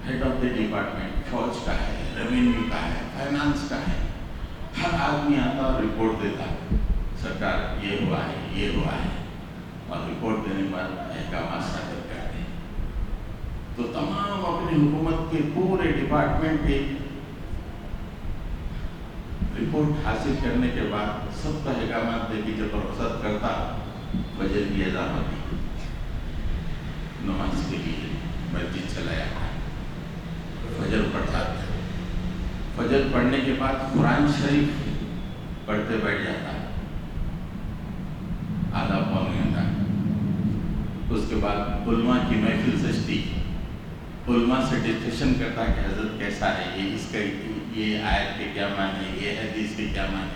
ہیڈ آف دی ڈپارٹمنٹ، فوج کا ہے، ریونیو کا ہے، فائنانس کا ہے، ہر آدمی آتا اور رپورٹ دیتا، سرکار یہ ہوا ہے، یہ ہوا ہے، اور رپورٹ دینے کے بعد احکامات صادر کرتے. تو تمام اپنی حکومت کے پورے ڈپارٹمنٹ کے رپورٹ حاصل کرنے کے بعد سب کا احکامات دے کے جب رخصت کرتا، فجر کی اذان ہوتی، نماز کے لیے مسجد چلا جاتا، فجر پڑھتا تھا. فجر پڑھنے کے بعد قرآن شریف پڑھتے بیٹھ جاتا آدھا پون گھنٹہ. اس کے بعد علماء کی محفل سجتی، علماء سے ڈسکشن کرتا کہ حضرت کیسا ہے، یہ اس کا یہ آیت کے کیا معنی ہے، یہ حدیث کے کیا معنی ہے.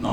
9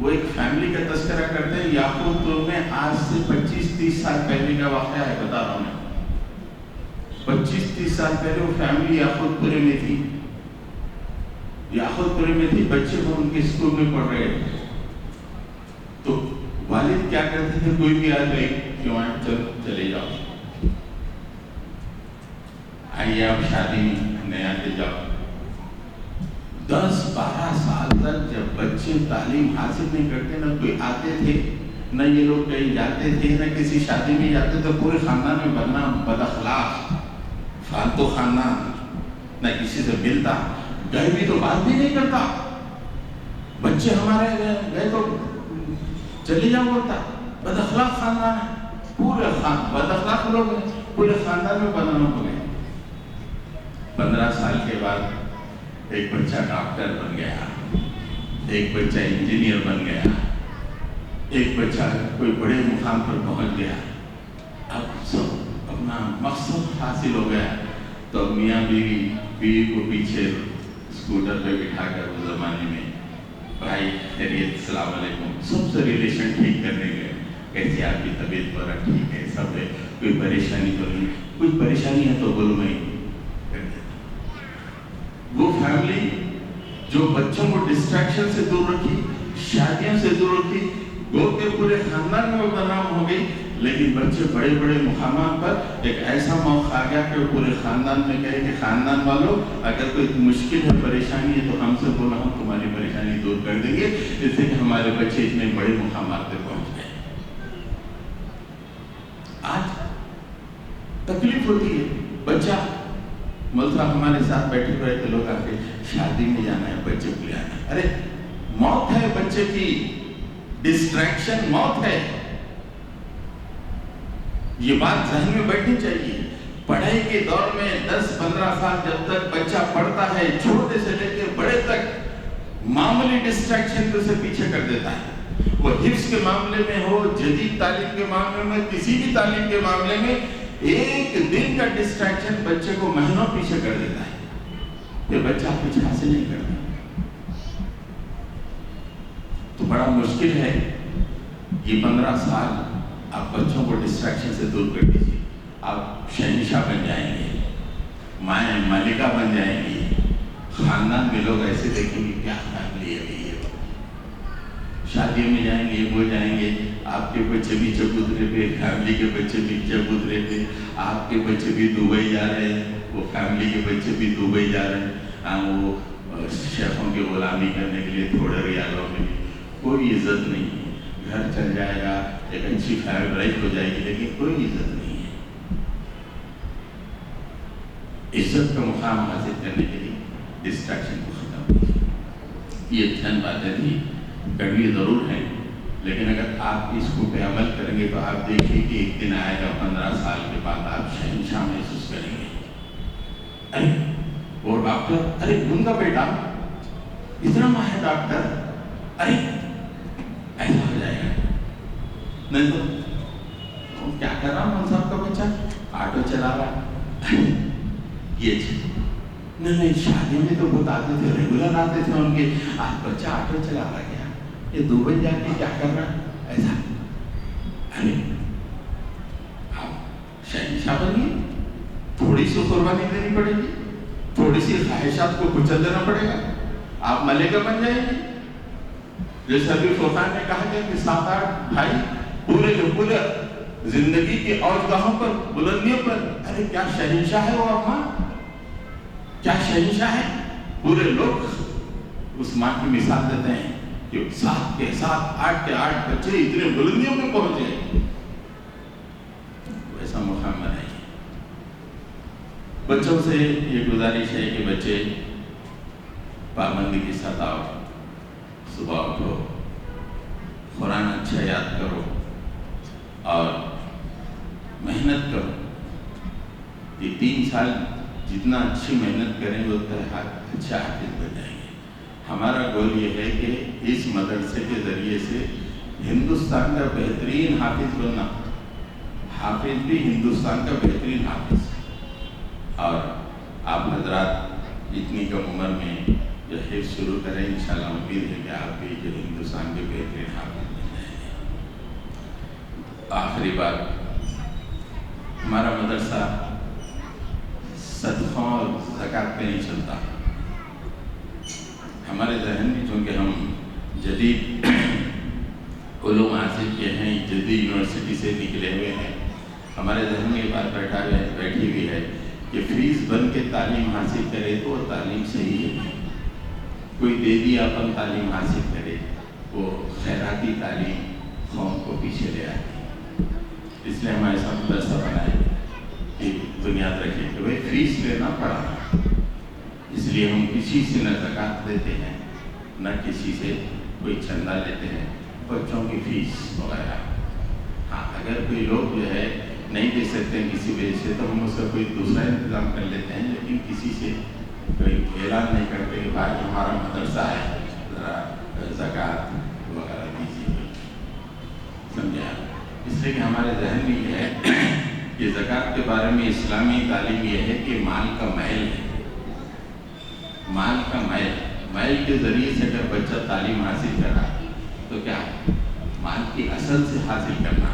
وہ ایک فیملی کا تذکرہ کرتے ہیں. یاقوت پور میں آج سے 25-30 سال پہلے کا واقعہ ہے, بتا رہا ہوں میں. 25-30 سال پہلے وہ فیملی یاقوت پورے میں تھی. یاقوت پورے میں تھی, بچے وہ ان کے اسکول میں پڑھ رہے تھے. تو والد کیا کرتے تھے, کوئی بھی آ جائے کیوں آئے, چلو چلے جاؤ, آئیے آپ شادی میں آتے جاؤ. 10-12 سال تک جب بچے تعلیم حاصل نہیں کرتے, نہ کوئی آتے تھے, نہ یہ لوگ کہیں جاتے تھے, نہ کسی شادی میں جاتے, تو پورے خاندان میں بدنام, بد اخلاق, فالتو خاندان, نہ کسی سے ملتا, گئے بھی تو بات بھی نہیں کرتا. بچے ہمارے گئے تو چلے جاؤ بولتا. بد اخلاق خاندان ہے, پورے بد اخلاق لوگ ہیں, پورے خاندان میں بدنام ہو گئے. 15 سال کے بعد ایک بچہ ڈاکٹر بن گیا, ایک بچہ انجینئر بن گیا, ایک بچہ کوئی بڑے مقام پر پہنچ گیا. اب سب اپنا مقصد حاصل ہو گیا. تو میاں بیوی کو پیچھے اسکوٹر پہ بٹھا کر اس زمانے میں, بھائی خیریت, السلام علیکم, سب سے ریلیشن ٹھیک کرنے گئے. کیسی آپ کی طبیعت پر ٹھیک ہے, سب ہے, کوئی پریشانی تو نہیں, کچھ پریشانی ہے تو بولو میں کر دیتا. وہ فیملی جو بچوں کو ڈسٹریکشن سے دور رکھی, شادیوں سے دور رکھی, گو کے پورے خاندان میں بدنام ہو گئی. لیکن بچے بڑے بڑے مقامات پر ایک ایسا موقع آ گیا کہ وہ پورے خاندان میں کہے کہ خاندان والوں اگر کوئی مشکل ہے, پریشانی ہے, تو ہم سے بولا, ہم تمہاری پریشانی دور کر دیں گے. جس سے کہ ہمارے بچے اتنے بڑے مقامات پہ پہنچ گئے. آج تکلیف ہوتی ہے, بچہ ملتا ہمارے ساتھ بیٹھے ہوئے تھے, لوگ آ کے شادی میں جانا ہے, بچے کو لے آنا ہے. ارے موت ہے بچے کی, ڈسٹریکشن موت ہے. یہ بات ذہن میں بیٹھنی چاہیے. پڑھائی کے دور میں 10-15 سال جب تک بچہ پڑھتا ہے, چھوٹے سے لے کے بڑے تک, معمولی ڈسٹریکشن کو اسے پیچھے کر دیتا ہے. وہ حفظ کے معاملے میں ہو, جدید تعلیم کے معاملے میں, کسی بھی تعلیم کے معاملے میں, ایک دن کا ڈسٹریکشن بچے کو مہینوں پیچھے کر دیتا ہے. پھر بچہ کچھ حاصل نہیں کرتا. تو بڑا مشکل ہے. یہ 15 سال آپ بچوں کو ڈسٹریکشن سے دور کر دیجیے. آپ شہنشاہ بن جائیں گے, مائیں ملکہ بن جائیں گی. خاندان میں لوگ ایسے دیکھیں گے, کیا فیملی ہے یہ, شادیوں میں جائیں گے, وہ جائیں گے, آپ کے بچے بھی چبوترے پہ, فیملی کے بچے بھی چبوترے پہ. آپ کے بچے بھی دبئی جا رہے ہیں, وہ فیملی کے بچے بھی دبئی جا رہے ہیں. وہ شیخوں کی غلامی کرنے کے لیے تھوڑے ریالوں میں بھی کوئی عزت نہیں ہے. گھر چل جائے گا, ایک اچھی فیملی لائف ہو جائے گی, لیکن کوئی عزت نہیں ہے. عزت کا مقام حاصل کرنے کے لیے ڈسٹریکشن کو ختم کیجیے. یہ چند باتیں تھی, کڑوی ضرور ہیں, لیکن اگر آپ اس کو پہ عمل کریں گے تو آپ دیکھیں کہ ایک دن آئے گا 15 سال کے بعد آپ شہنشاہ محسوس کریں گے. ارے وہ ڈاکٹر, ارے ان کا بیٹا اتنا ماہر ڈاکٹر, ارے ایسا ہو جائے گا. نہیں تو کیا کر رہا ہوں صاحب کا بچہ, آٹو چلا رہا, یہ نہیں, شادی میں تو بہت آتے تھے, ریگولر آتے تھے ان کے, آج بچہ آٹو چلا رہا گیا, یہ دبئی جا کے کیا کر رہا ہے ایسا. ارے آپ شہنشاہ بنیے, تھوڑی سی قربانی دینی پڑے گی, تھوڑی سی خواہشات کو کچل دینا پڑے گا, آپ ملکہ بن جائیں گے. جیسے ابھی فرقان نے کہا کہ 7-8 بھائی پورے کے پورے زندگی کی اوجگاہوں پر, بلندیوں پر, ارے کیا شہنشاہ ہے وہ اماں, کیا شہنشاہ ہے. پورے لوگ اس ماں کی مثال دیتے ہیں کہ 7 کے 8 بچے اتنے بلندیوں میں پہنچ گئے. ویسا مقام بنائیے. بچوں سے یہ گزارش ہے کہ بچے پابندی کے ساتھ آؤ, صبح اٹھو, قرآن اچھا یاد کرو اور محنت کرو. یہ 3 سال جتنا اچھی محنت کریں گے اتنا اچھا حافظ بن جائیں گے. ہمارا گول یہ ہے کہ اس مدرسے کے ذریعے سے ہندوستان کا بہترین حافظ بننا, حافظ بھی ہندوستان کا بہترین حافظ. اور آپ حضرات اتنی کم عمر میں جو حفظ شروع کریں، انشاءاللہ امید ہے کہ آپ بھی جو ہندوستان کے بہترین حافظ بن جائیں گے۔ آخری بات، ہمارا مدرسہ صدقوں اور زکوٰۃ پہ نہیں چلتا۔ ہمارے ذہن میں چونکہ ہم جدید علوم حاصل کیے ہیں، جدید یونیورسٹی سے نکلے ہوئے ہیں، ہمارے ذہن میں یہ بات بیٹھی ہوئی ہے کہ فیس بن کے تعلیم حاصل کرے تو وہ تعلیم صحیح ہے۔ کوئی دے دیا اپن تعلیم حاصل کرے، وہ خیراتی تعلیم قوم کو پیچھے لے آتی ہے۔ اس لیے ہم ایسا مدرسہ بنائے کہ بنیاد رکھے کہ بھائی فیس لینا پڑا، اس لیے ہم کسی سے نہ زکوٰۃ لیتے ہیں نہ کسی سے کوئی چندہ لیتے ہیں، بچوں کی فیس وغیرہ۔ ہاں اگر کوئی لوگ جو ہے نہیں دے سکتے ہیں کسی وجہ سے تو ہم اس کا کوئی دوسرا انتظام کر لیتے ہیں، لیکن کسی سے کوئی اعلان نہیں کرتے کہ بھائی ہمارا مدرسہ ہے، ذرا زکوٰۃ وغیرہ دیجیے، سمجھا؟ اس لیے کہ ہمارے ذہن میں یہ ہے کہ زکوٰۃ کے بارے میں اسلامی تعلیم یہ ہے کہ مال کا میل ہے، مال کا میل کے ذریعے سے اگر بچہ تعلیم حاصل کرا تو کیا مال کی اصل سے حاصل کرنا،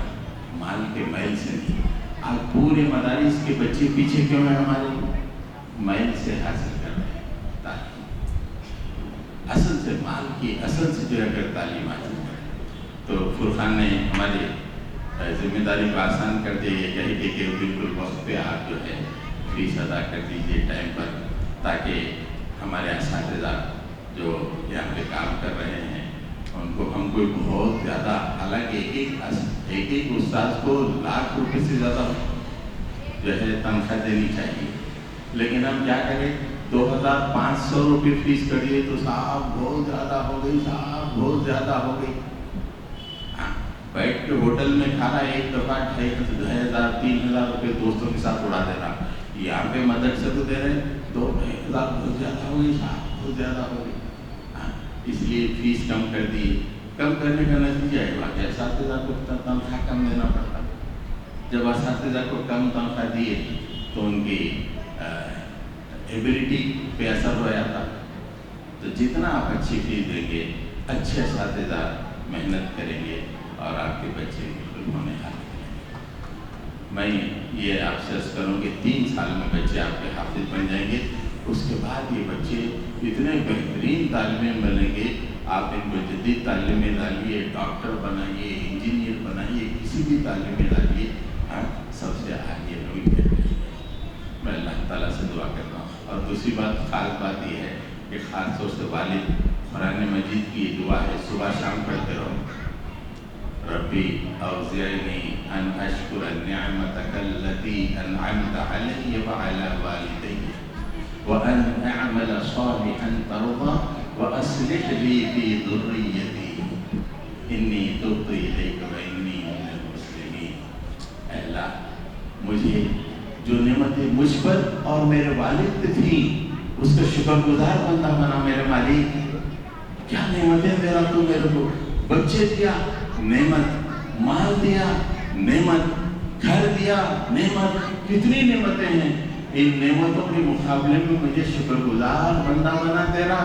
مال کے میل سے نہیں۔ آپ پورے مدارس کے بچے پیچھے کیوں ہیں؟ ہمارے میل سے حاصل کر رہے ہیں تعلیم، اصل سے مال کی اصل سے جو اگر تعلیم حاصل کرے تو فرقان نے ہماری ذمہ داری کو آسان کر دیا، یہ کہے کہ بالکل وقت پہ آپ جو ہے فیس ادا کر دیجیے ٹائم پر، تاکہ ہمارے اساتذہ جو یہاں پہ کام کر رہے ہیں ان کو ہم کوئی بہت زیادہ، حالانکہ ایک استاذ کو لاکھ روپے سے زیادہ جو ہے تنخواہ دینی چاہیے، لیکن ہم کیا کریں 2500 روپے فیس کریے تو صاحب بہت زیادہ ہو گئی، صاحب بہت زیادہ ہو گئی۔ بیٹھ کے ہوٹل میں کھانا ایک دفعہ 2500 3000 روپے دوستوں کے ساتھ اڑا دے رہا، یہاں پہ مدرسے کو دے رہے 2000 بہت زیادہ ہو گئی، صاحب بہت زیادہ ہو گئی۔ اس لیے فیس کم کر دی، کم کرنے کا نتیجہ ہے کہ اساتذہ کو تنخواہ کم دینا پڑتا۔ جب اساتذہ کو کم تنخواہ دیے تو ان کی ایبلٹی پہ اثر ہو جاتا، تو جتنا آپ اچھی فیس دیں گے اچھے اساتذہ محنت کریں گے اور آپ کے بچے بالکل ہونے حاصل کریں گے۔ میں یہ آپ سے عرض کروں کہ 3 سال میں بچے آپ کے حافظ بن جائیں گے، اس کے بعد یہ بچے اتنے بہترین طالب علم بنیں گے، آپ ان کو جدید تعلیم میں ڈالیے، ڈاکٹر بنائیے، انجینئر بنائیے، کسی بھی تعلیم میں ڈالیے، سب سے آگے لوگ بہتر ہیں۔ میں اللہ تعالیٰ سے دعا کرتا ہوں۔ اور دوسری بات، خاص بات یہ ہے کہ خاص طور سے والد قرآن مجید کی دعا ہے، صبح شام پڑھتے رہو، ربی اوزعنی ان اشکر نعمتک التی انعمت علی وعلی والدی وان اعمل صالحا ترضى واصلح لي في ذريتي انی تبت الیک وانی من المسلمین۔ اے اللہ، مجھے جو نعمتیں مجھ پر اور میرے والد پہ تھیں اس کا شکر گزار بندہ بنا میرے مالک۔ کیا نعمتیں میرا تو میرے کو بچے دیا نعمت، مال دیا نعمت، گھر دیا نعمت، کتنی نعمتیں ہیں، ان نعمتوں کے مقابلے میں مجھے شکر گزار بندہ بنا تیرا،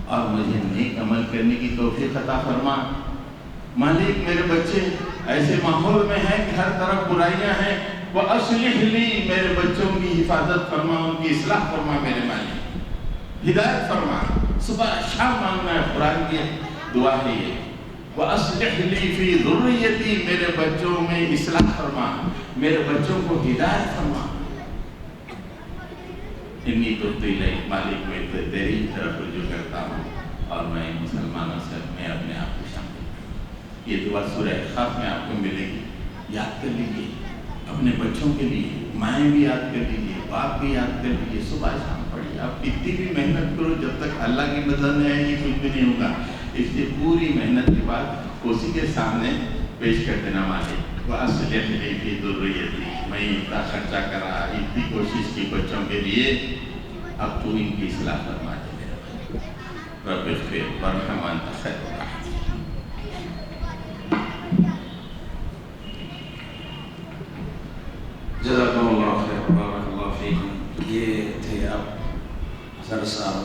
اور مجھے نیک عمل کرنے کی توفیق عطا فرما۔ مالک میرے بچے ایسے ماحول میں ہیں کہ ہر طرف برائیاں ہیں، وَأَصْلِحْ لِي، میرے بچوں کی حفاظت فرما، ان کی اصلاح فرما میرے مالک، ہدایت فرما۔ صبح شام مانگنا ہے، قرآن کی دعا ہے یہ، وَأَصْلِحْ لِي فِي ذُرِّيَّتِي، میرے بچوں میں اصلاح فرما، میرے بچوں کو ہدایت فرما۔ انی تبت الیک، مالک میں تیری طرف رجوع کرتا ہوں اور میں مسلمانوں سے میں اپنے آپ کو شامل کروں۔ یہ دعا سورہ قاف میں آپ کو ملے گی، یاد کر لیجیے اپنے بچوں کے لیے، مائیں بھی یاد کر لیجیے، باپ بھی یاد کر لیجیے، صبح شام پڑھیے۔ آپ کتنی بھی محنت کرو، جب تک اللہ کی مدد نہیں آئے گی کچھ بھی نہیں ہوگا۔ اس لیے پوری محنت کے بعد اسی کے سامنے پیش کر دینا مالک، وَأَصْلِحْ لِي فِي ذُرِّيَّتِي، میں اتنا خرچہ کرا، اتنی کوشش کی بچوں کے لیے، اب تو ان کی اصلاح فرما دے رب اغفر وارحم وانت خیر الراحمین۔ جزاکم اللہ خیر، بارک اللہ فیکم۔ یہ تھے اب افضل صاحب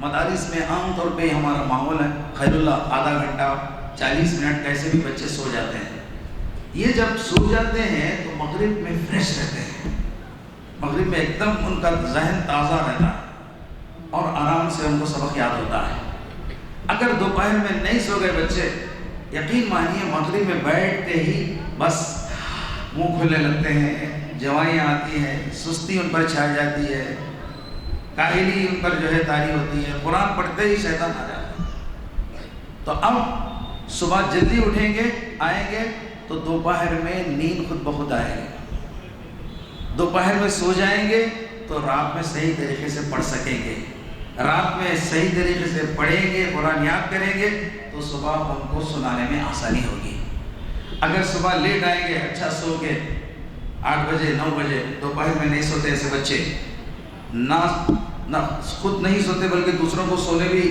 مدارس میں عام طور پہ ہمارا ماحول ہے خیر اللہ، آدھا گھنٹہ 40 منٹ کیسے بھی بچے سو جاتے ہیں. یہ جب سو جاتے ہیں تو مغرب میں فریش رہتے ہیں، مغرب میں ایک دم ان کا ذہن تازہ رہتا ہے اور آرام سے ان کو سبق یاد ہوتا ہے. اگر دوپہر میں نہیں سو گئے بچے، یقین مانیے مغرب میں بیٹھتے ہی بس منہ کھلنے لگتے ہیں، جوائیاں آتی ہیں، سستی ان پر چھا جاتی ہے، کاہلی ان پر جو ہے طاری ہوتی ہے، قرآن پڑھتے ہی شیطان آ جاتا ہے. تو اب صبح جلدی اٹھیں گے، آئیں گے تو دوپہر میں نیند خود بخود آئے گی. دوپہر میں سو جائیں گے تو رات میں صحیح طریقے سے پڑھ سکیں گے. رات میں صحیح طریقے سے پڑھیں گے، قرآن یاد کریں گے تو صبح ان کو سنانے میں آسانی ہوگی. اگر صبح لیٹ آئیں گے، اچھا سو کے 8 بجے 9 بجے، دوپہر میں نہیں سوتے ایسے بچے، نہ خود نہیں سوتے بلکہ دوسروں کو سونے بھی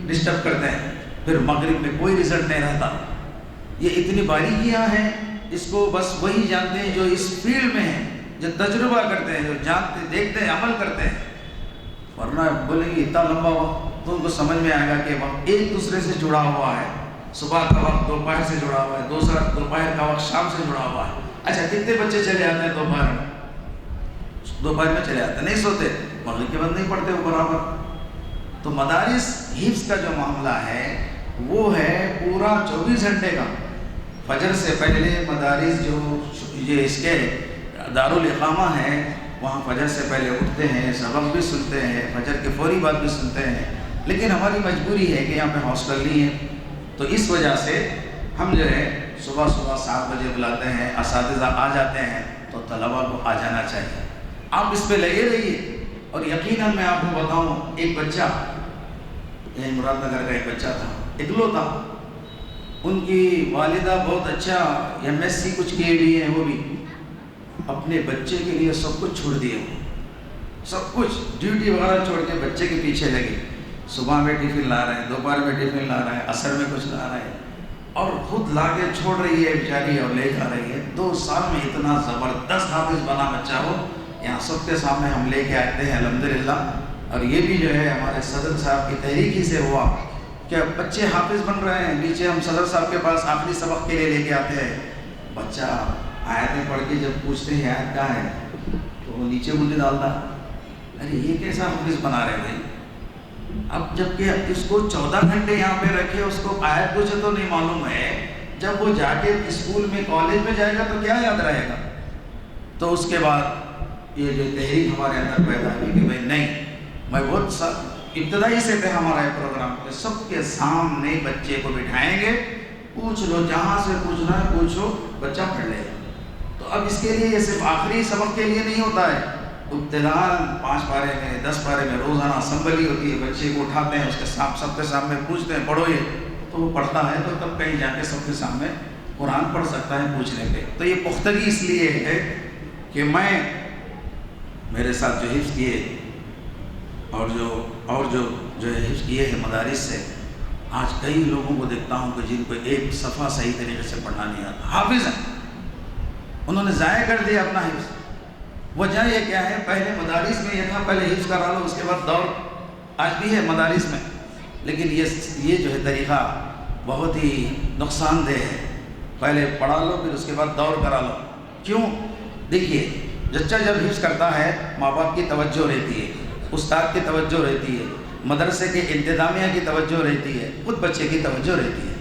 ڈسٹرب کرتے ہیں، پھر مغرب میں کوئی رزلٹ نہیں رہتا. یہ اتنی باریکیاں ہیں، اس کو بس وہی جانتے ہیں جو اس فیلڈ میں ہیں، جو تجربہ کرتے ہیں، جو جانتے دیکھتے ہیں، عمل کرتے ہیں. ورنہ بولیں گے اتنا لمبا وقت، تو ان کو سمجھ میں آئے گا کہ وقت ایک دوسرے سے جڑا ہوا ہے. صبح کا وقت دوپہر سے جڑا ہوا ہے، دوپہر کا وقت شام سے جڑا ہوا ہے. اچھا کتنے بچے چلے آتے ہیں دوپہر میں چلے آتے ہیں، نہیں سوتے، مغرب کے بعد نہیں پڑھتے وہ برابر. تو مدارس حفظ کا جو معاملہ ہے وہ ہے پورا 24 گھنٹے کا. فجر سے پہلے مدارس جو یہ اس کے دارالاقامہ ہے وہاں فجر سے پہلے اٹھتے ہیں، سبق بھی سنتے ہیں، فجر کے فوری بعد بھی سنتے ہیں. لیکن ہماری مجبوری ہے کہ یہاں پہ ہاسٹل نہیں ہے، تو اس وجہ سے ہم جو ہے صبح 7 بجے بلاتے ہیں، اساتذہ آ جاتے ہیں تو طلباء کو آ جانا چاہیے. آپ اس پہ لگے رہیے. اور یقیناً میں آپ کو بتاؤں، ایک بچہ یہاں مراد نگر کا ایک بچہ تھا، اکلوتا. ان کی والدہ بہت اچھا MSc کچھ کیے ہوئی ہیں، وہ بھی اپنے بچے کے لیے سب کچھ چھوڑ دیے، سب کچھ ڈیوٹی وغیرہ چھوڑ کے بچے کے پیچھے لگے. صبح میں ٹفن لا رہے ہیں، دوپہر میں ٹفن لا رہے ہیں، عصر میں کچھ لا رہے ہیں، اور خود لا کے چھوڑ رہی ہے بیچاری اور لے جا رہی ہے. 2 سال میں اتنا زبردست حافظ بنا بچہ ہو. یہاں سب کے سامنے ہم لے کے آتے ہیں الحمدللہ. اور یہ بھی جو ہے ہمارے صدر صاحب کی تحریک ہی سے ہوا کہ بچے حافظ بن رہے ہیں. نیچے ہم صدر صاحب کے پاس آخری سبق کے لیے لے کے آتے ہیں. بچہ آیتیں پڑھ کے جب پوچھتے ہیں آیت کیا ہے تو وہ نیچے انگلی ڈالتا، ارے یہ کیسا حافظ بنا رہے بھائی. اب جب کہ اس کو 14 گھنٹے یہاں پہ رکھے، اس کو آیت کچھ تو نہیں معلوم ہے، جب وہ جا کے اسکول میں کالج میں جائے گا تو کیا یاد رہے گا. تو اس کے بعد یہ جو تحریک ہمارے اندر پیدا ہوئی کہ بھائی نہیں، میں بہت ابتدائی سے تھے ہمارا یہ پروگرام کہ سب کے سامنے بچے کو بٹھائیں گے، پوچھ لو جہاں سے پوچھنا ہے پوچھو، بچہ پڑھ لے گا. تو اب اس کے لیے یہ صرف آخری سبق کے لیے نہیں ہوتا ہے، ابتداءً 5 پارے میں 10 پارے میں روزانہ اسمبلی ہوتی ہے، بچے کو اٹھاتے ہیں، اس کے سب کے سامنے پوچھتے ہیں پڑھو یہ، تو وہ پڑھتا ہے تو تب کہیں جا کے سب کے سامنے قرآن پڑھ سکتا ہے پوچھنے پہ. تو یہ پختگی اس لیے ہے کہ میں میرے ساتھ جو حفظ کیے اور جو حفظ کیے ہیں مدارس سے، آج کئی لوگوں کو دیکھتا ہوں کہ جن کو ایک صفحہ صحیح طریقے سے پڑھنا نہیں آتا، حافظ ہیں، انہوں نے ضائع کر دیا اپنا حفظ. وجہ یہ کیا ہے؟ پہلے مدارس میں یہ تھا پہلے حفظ کرا لو، اس کے بعد دور. آج بھی ہے مدارس میں، لیکن یہ جو ہے طریقہ بہت ہی نقصان دہ ہے. پہلے پڑھا لو پھر اس کے بعد دور کرا لو. کیوں؟ دیکھیے بچہ جب حفظ کرتا ہے ماں باپ کی توجہ رہتی ہے، استاد کی توجہ رہتی ہے، مدرسے کے انتظامیہ کی توجہ رہتی ہے، خود بچے کی توجہ رہتی ہے.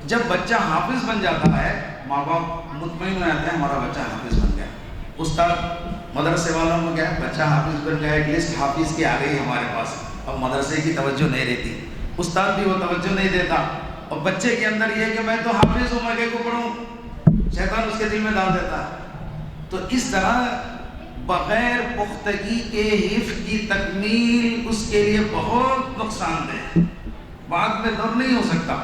جب بچہ حافظ بن جاتا ہے ماں باپ مطمئن ہو جاتے ہیں ہمارا بچہ حافظ بن گیا. استاد مدرسے والوں میں کیا ہے، بچہ حافظ بن گیا، ایک لسٹ حافظ کی آ گئی ہمارے پاس. اب مدرسے کی توجہ نہیں رہتی، استاد بھی وہ توجہ نہیں دیتا، اور بچے کے اندر یہ کہ میں تو حافظ ہوں، میں کہیں کو پڑھوں، شیطان اس کے دل میں ڈال دیتا ہے. تو اس طرح بغیر پختگی کے حفظ کی تکمیل اس کے لیے بہت نقصان دہ، بعد میں دور نہیں ہو سکتا.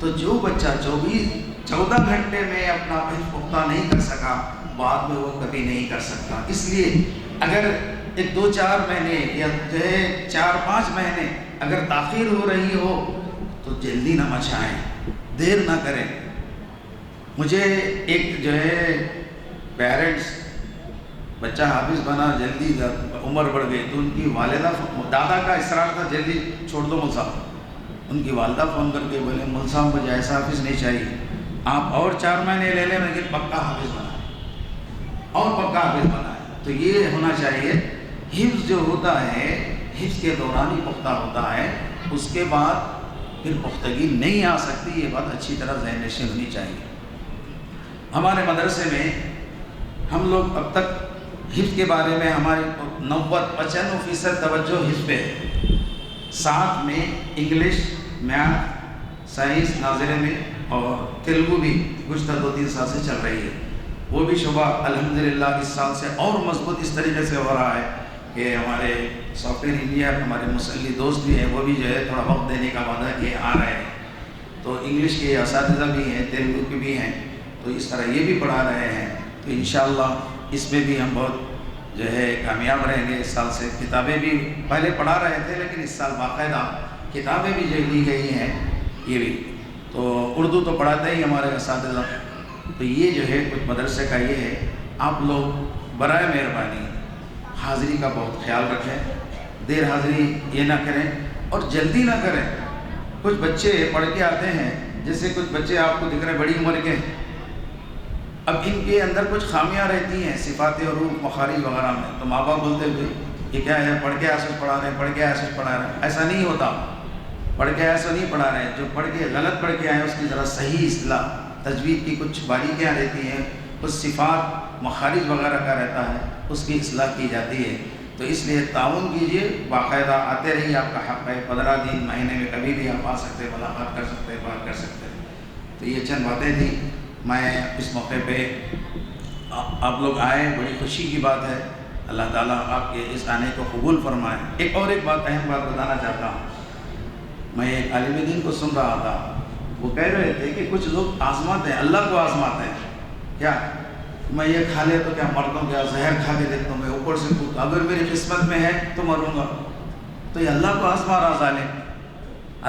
تو جو بچہ 14 گھنٹے میں اپنا حفظ پختہ نہیں کر سکا، بعد میں وہ کبھی نہیں کر سکتا. اس لیے اگر ایک 2-4 مہینے یا جو ہے 4-5 مہینے اگر تاخیر ہو رہی ہو تو جلدی نہ مچائیں، دیر نہ کریں. مجھے ایک جو ہے پیرنٹس بچہ حافظ بنا، جلدی عمر بڑھ گئی تو ان کی والدہ، دادا کا اصرار تھا جلدی چھوڑ دو مول صاحب، ان کی والدہ فون کر کے بولے مول صاحب مجھے ایسا حافظ نہیں چاہیے، آپ اور 4 مہینے لے لیں لیکن پکا حافظ بنائیں اور پکا حافظ بنائیں۔ تو یہ ہونا چاہیے، حفظ جو ہوتا ہے حفظ کے دوران ہی پختہ ہوتا ہے، اس کے بعد پھر پختگی نہیں آ سکتی، یہ بات اچھی طرح ذہن نشین ہونی چاہیے۔ ہمارے مدرسے میں ہم لوگ اب تک حفظ کے بارے میں ہماری 95% توجہ حفظ پہ ہے، ساتھ میں انگلش، میتھ، سائنس ناظرے میں اور تیلگو بھی گزشتہ 2-3 سال سے چل رہی ہے، وہ بھی شعبہ الحمدللہ اس سال سے اور مضبوط اس طریقے سے ہو رہا ہے کہ ہمارے سافٹ ویئر انجینئر، ہمارے مسلح دوست بھی ہیں، وہ بھی جو ہے تھوڑا وقت دینے کا وعدہ کیے آ رہے ہیں، تو انگلش کے اساتذہ بھی ہیں، تیلگو کے بھی ہیں، تو اس طرح یہ بھی پڑھا رہے ہیں، تو انشاءاللہ اس میں بھی ہم بہت جو ہے کامیاب رہیں گے۔ اس سال سے کتابیں بھی پہلے پڑھا رہے تھے لیکن اس سال باقاعدہ کتابیں بھی جو لی گئی ہیں، یہ بھی تو اردو تو پڑھاتے ہی ہمارے اساتذہ، تو یہ جو ہے کچھ مدرسے کا یہ ہے، آپ لوگ برائے مہربانی حاضری کا بہت خیال رکھیں، دیر حاضری یہ نہ کریں اور جلدی نہ کریں۔ کچھ بچے پڑھ کے آتے ہیں، جیسے کچھ بچے آپ کو دکھ رہے ہیں بڑی عمر کے، اب ان کے اندر کچھ خامیاں رہتی ہیں صفات حروف مخارج وغیرہ میں، تو ماں باپ بولتے ہوئے یہ کیا ہے، پڑھ کے ایسے پڑھا رہے ہیں، پڑھ کے ایسے پڑھا رہے ہیں، ایسا نہیں ہوتا، پڑھ کے ایسا نہیں پڑھا رہے ہیں، جو پڑھ کے غلط پڑھ کے آئے اس کی ذرا صحیح اصلاح، تجوید کی کچھ باریکیاں رہتی ہیں، کچھ صفات مخارج وغیرہ کا رہتا ہے، اس کی اصلاح کی جاتی ہے، تو اس لیے تعاون کیجیے، باقاعدہ آتے رہیے، آپ کا حق ہے، 15 دن مہینے میں کبھی بھی آپ آ سکتے ہیں، ملاقات کر سکتے ہیں، بات کر سکتے ہیں۔ تو یہ چند باتیں تھیں، میں اس موقع پہ آپ لوگ آئے، بڑی خوشی کی بات ہے، اللہ تعالیٰ آپ کے اس آنے کو قبول فرمائے۔ ایک بات اہم بات بتانا چاہتا ہوں، میں ایک عالم دین کو سن رہا تھا، وہ کہہ رہے تھے کہ کچھ لوگ آزماتے ہیں، اللہ کو آزماتے ہیں، کیا میں یہ کھا لے تو کیا مرتا ہوں، کیا زہر کھا کے دیکھتا ہوں، میں اوپر سے اگر میری قسمت میں ہے تو مروں گا، تو یہ اللہ کو آزما رہا ظالم۔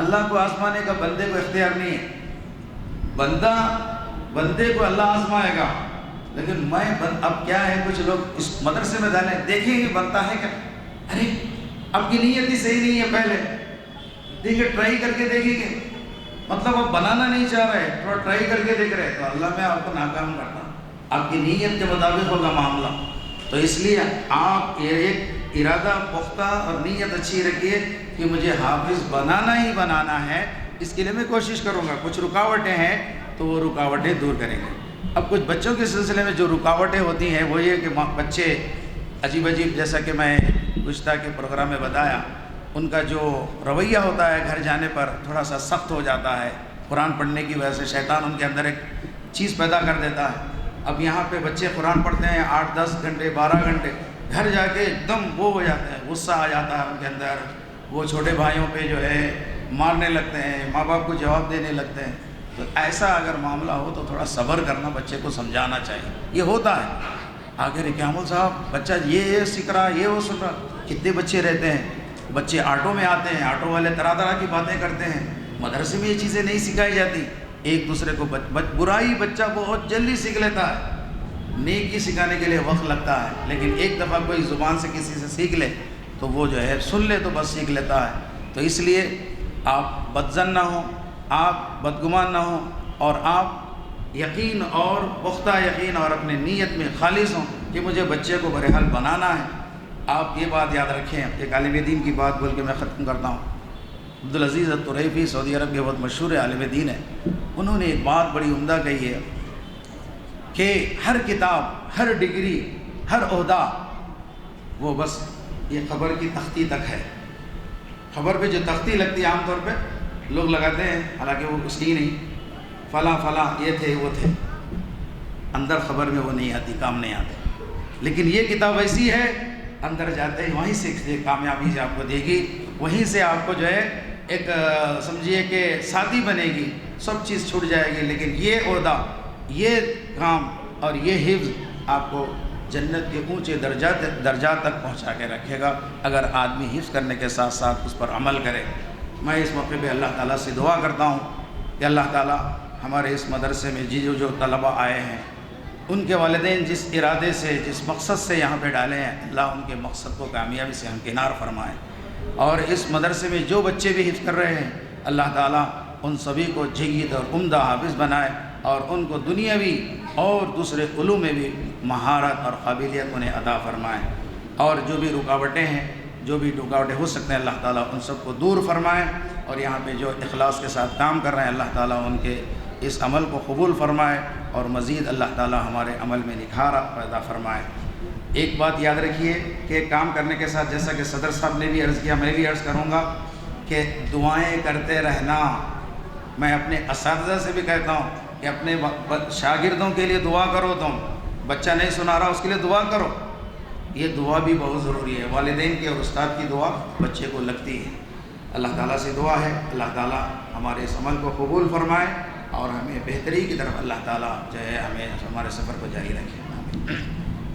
اللہ کو آزمانے کا بندے کو اختیار نہیں ہے، بندے کو اللہ آزمائے گا، لیکن اب کیا ہے، کچھ لوگ اس مدرسے میں ڈالیں، دیکھیں گے بنتا ہے کیا، ارے اب کی نیت ہی صحیح نہیں ہے، پہلے دیکھیں ٹرائی کر کے دیکھیں گے، مطلب اب بنانا نہیں چاہ رہے، تھوڑا ٹرائی کر کے دیکھ رہے، تو اللہ میں آپ کو ناکام کرتا ہوں، آپ کی نیت کے مطابق ہوگا معاملہ، تو اس لیے آپ ایک ارادہ پختہ اور نیت اچھی رکھیے کہ مجھے حافظ بنانا ہی بنانا ہے، اس کے لیے میں کوشش کروں گا، کچھ رکاوٹیں ہیں تو وہ رکاوٹیں دور کریں گے۔ اب کچھ بچوں کے سلسلے میں جو رکاوٹیں ہوتی ہیں وہ یہ کہ بچے عجیب جیسا کہ میں گزشتہ کے پروگرام میں بتایا، ان کا جو رویہ ہوتا ہے گھر جانے پر تھوڑا سا سخت ہو جاتا ہے، قرآن پڑھنے کی وجہ سے شیطان ان کے اندر ایک چیز پیدا کر دیتا ہے۔ اب یہاں پہ بچے قرآن پڑھتے ہیں 8-10 گھنٹے 12 گھنٹے، گھر جا کے ایک دم وہ ہو جاتے ہیں، غصہ آ جاتا ہے ان کے اندر، وہ چھوٹے بھائیوں پہ جو ہے مارنے لگتے ہیں، ماں باپ کو جواب دینے لگتے ہیں، تو ایسا اگر معاملہ ہو تو تھوڑا صبر کرنا، بچے کو سمجھانا چاہیے، یہ ہوتا ہے۔ آگے کیامل صاحب بچہ یہ سیکھ رہا، یہ وہ سن رہا، کتنے بچے رہتے ہیں، بچے آٹو میں آتے ہیں، آٹو والے طرح کی باتیں کرتے ہیں، مدرسے میں یہ چیزیں نہیں سکھائی جاتی، ایک دوسرے کو برائی بچہ بہت جلدی سیکھ لیتا ہے، نیکی سکھانے کے لیے وقت لگتا ہے، لیکن ایک دفعہ کوئی زبان سے کسی سے سیکھ لے تو وہ جو ہے سن لے تو بس سیکھ لیتا ہے۔ تو اس لیے آپ بدظن نہ ہوں، آپ بدگمان نہ ہوں، اور آپ یقین اور پختہ یقین اور اپنے نیت میں خالص ہوں کہ مجھے بچے کو بہرحال بنانا ہے۔ آپ یہ بات یاد رکھیں، ایک عالم دین کی بات بول کے میں ختم کرتا ہوں۔ عبدالعزیز الطریفی سعودی عرب کے بہت مشہور عالم دین ہے، انہوں نے ایک بات بڑی عمدہ کہی ہے کہ ہر کتاب، ہر ڈگری، ہر عہدہ وہ بس یہ خبر کی تختی تک ہے۔ خبر پہ جو تختی لگتی ہے عام طور پہ لوگ لگاتے ہیں، حالانکہ وہ اس کی نہیں، فلاں یہ تھے وہ تھے، اندر خبر میں وہ نہیں آتی، کام نہیں آتے۔ لیکن یہ کتاب ایسی ہے، اندر جاتے ہیں وہیں سے کامیابی سے آپ کو دے گی، وہیں سے آپ کو جو ہے ایک سمجھیے کہ ساتھی بنے گی، سب چیز چھوٹ جائے گی، لیکن یہ عہدہ، یہ کام اور یہ حفظ آپ کو جنت کے اونچے درجات تک پہنچا کے رکھے گا، اگر آدمی حفظ کرنے کے ساتھ ساتھ اس پر عمل کرے۔ میں اس موقع پہ اللہ تعالیٰ سے دعا کرتا ہوں کہ اللہ تعالیٰ ہمارے اس مدرسے میں جو طلباء آئے ہیں ان کے والدین جس ارادے سے جس مقصد سے یہاں پہ ڈالے ہیں، اللہ ان کے مقصد کو کامیابی سے ہمکنار فرمائے، اور اس مدرسے میں جو بچے بھی حفظ کر رہے ہیں اللہ تعالیٰ ان سبھی کو جید اور عمدہ حافظ بنائے، اور ان کو دنیاوی اور دوسرے علوم میں بھی مہارت اور قابلیت انہیں عطا فرمائے، اور جو بھی رکاوٹیں ہیں، جو بھی رکاوٹیں ہو سکتے ہیں اللہ تعالیٰ ان سب کو دور فرمائے، اور یہاں پہ جو اخلاص کے ساتھ کام کر رہے ہیں اللہ تعالیٰ ان کے اس عمل کو قبول فرمائے، اور مزید اللہ تعالیٰ ہمارے عمل میں نکھار پیدا فرمائے۔ ایک بات یاد رکھیے کہ کام کرنے کے ساتھ، جیسا کہ صدر صاحب نے بھی عرض کیا، میں بھی عرض کروں گا کہ دعائیں کرتے رہنا۔ میں اپنے اساتذہ سے بھی کہتا ہوں کہ اپنے شاگردوں کے لیے دعا کرو، تم بچہ نہیں سنا رہا اس کے لیے دعا کرو، یہ دعا بھی بہت ضروری ہے۔ والدین کی اور استاد کی دعا بچے کو لگتی ہے۔ اللہ تعالیٰ سے دعا ہے اللہ تعالیٰ ہمارے اس عمل کو قبول فرمائے، اور ہمیں بہتری کی طرف اللہ تعالیٰ جو ہے ہمیں ہمارے سفر کو جاری رکھے۔ آمین۔